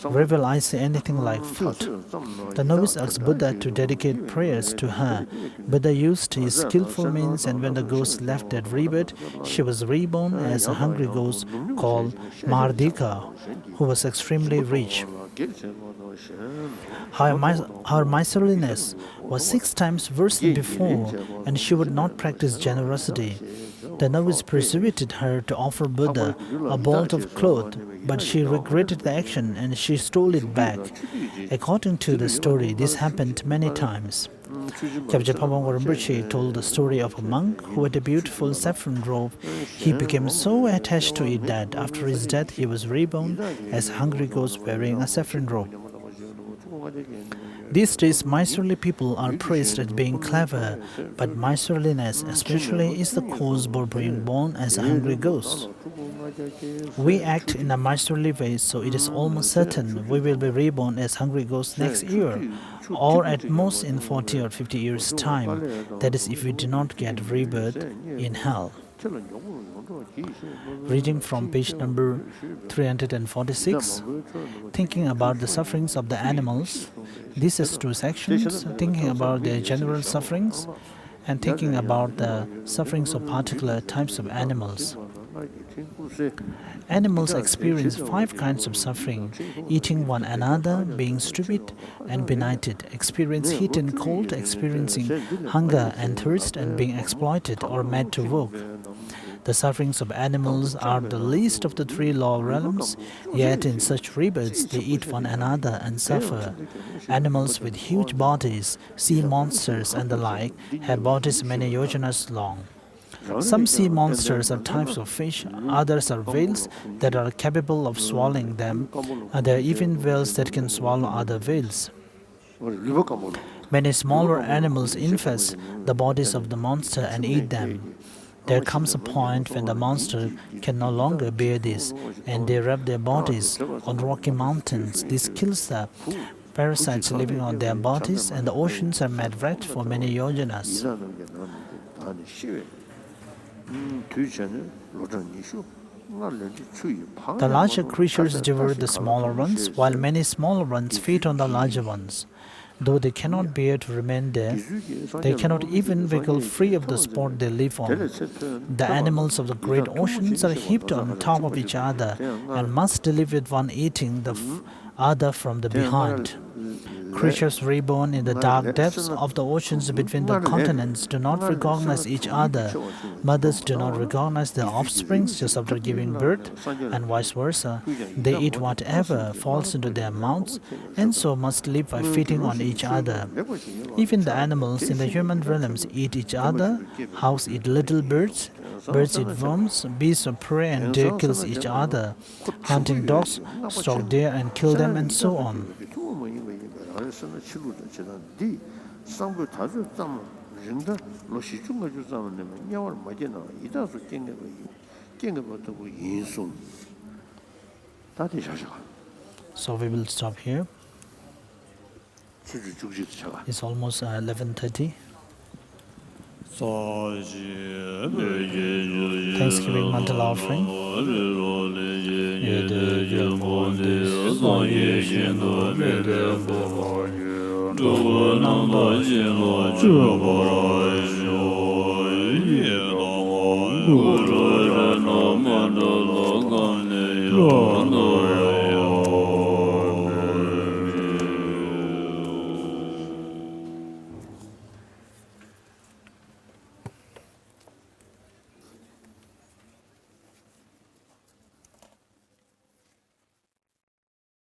Where will I see anything like food?" The novice asked Buddha to dedicate prayers to her. Buddha used his skillful means, and when the ghost left that rebirth, she was reborn as a hungry ghost called Mardika, who was extremely rich. Her miserliness was 6 times worse than before, and she would not practice generosity. The novice persuaded her to offer Buddha a bolt of cloth, but she regretted the action and she stole it back. According to the story, this happened many times. Kyabje Pabongpo Rinpoche told the story of a monk who had a beautiful saffron robe. He became so attached to it that after his death he was reborn as a hungry ghost wearing a saffron robe. These days, miserly people are praised as being clever, but miserliness especially is the cause for being born as a hungry ghost. We act in a miserly way, so it is almost certain we will be reborn as hungry ghosts next year, or at most in 40 or 50 years' time. That is, if we do not get rebirth in hell. Reading from page number 346, thinking about the sufferings of the animals. This has 2 sections, thinking about their general sufferings and thinking about the sufferings of particular types of animals. Animals experience 5 kinds of suffering: eating one another, being stupid and benighted, experience heat and cold, experiencing hunger and thirst, and being exploited or made to work. The sufferings of animals are the least of the 3 lower realms, yet in such rebirths they eat one another and suffer. Animals with huge bodies, sea monsters and the like, have bodies many yojanas long. Some sea monsters are types of fish, others are whales that are capable of swallowing them, and there are even whales that can swallow other whales. Many smaller animals infest the bodies of the monster and eat them. There comes a point when the monster can no longer bear this, and they rub their bodies on rocky mountains. This kills the parasites living on their bodies, and the oceans are made red for many yojanas. The larger creatures devour the smaller ones, while many smaller ones feed on the larger ones. Though they cannot bear to remain there, they cannot even wiggle free of the spot they live on. The animals of the great oceans are heaped on top of each other and must live with one eating the other from the behind. Creatures reborn in the dark depths of the oceans between the continents do not recognize each other. Mothers do not recognize their offspring just after giving birth, and vice versa. They eat whatever falls into their mouths, and so must live by feeding on each other. Even the animals in the human realms eat each other. House eat little birds. Birds eat worms, beasts of prey and deer kills each other. Hunting dogs stalk deer and kill them, and so on. So we will stop here. It's almost 11:30. Thanksgiving mantle offering.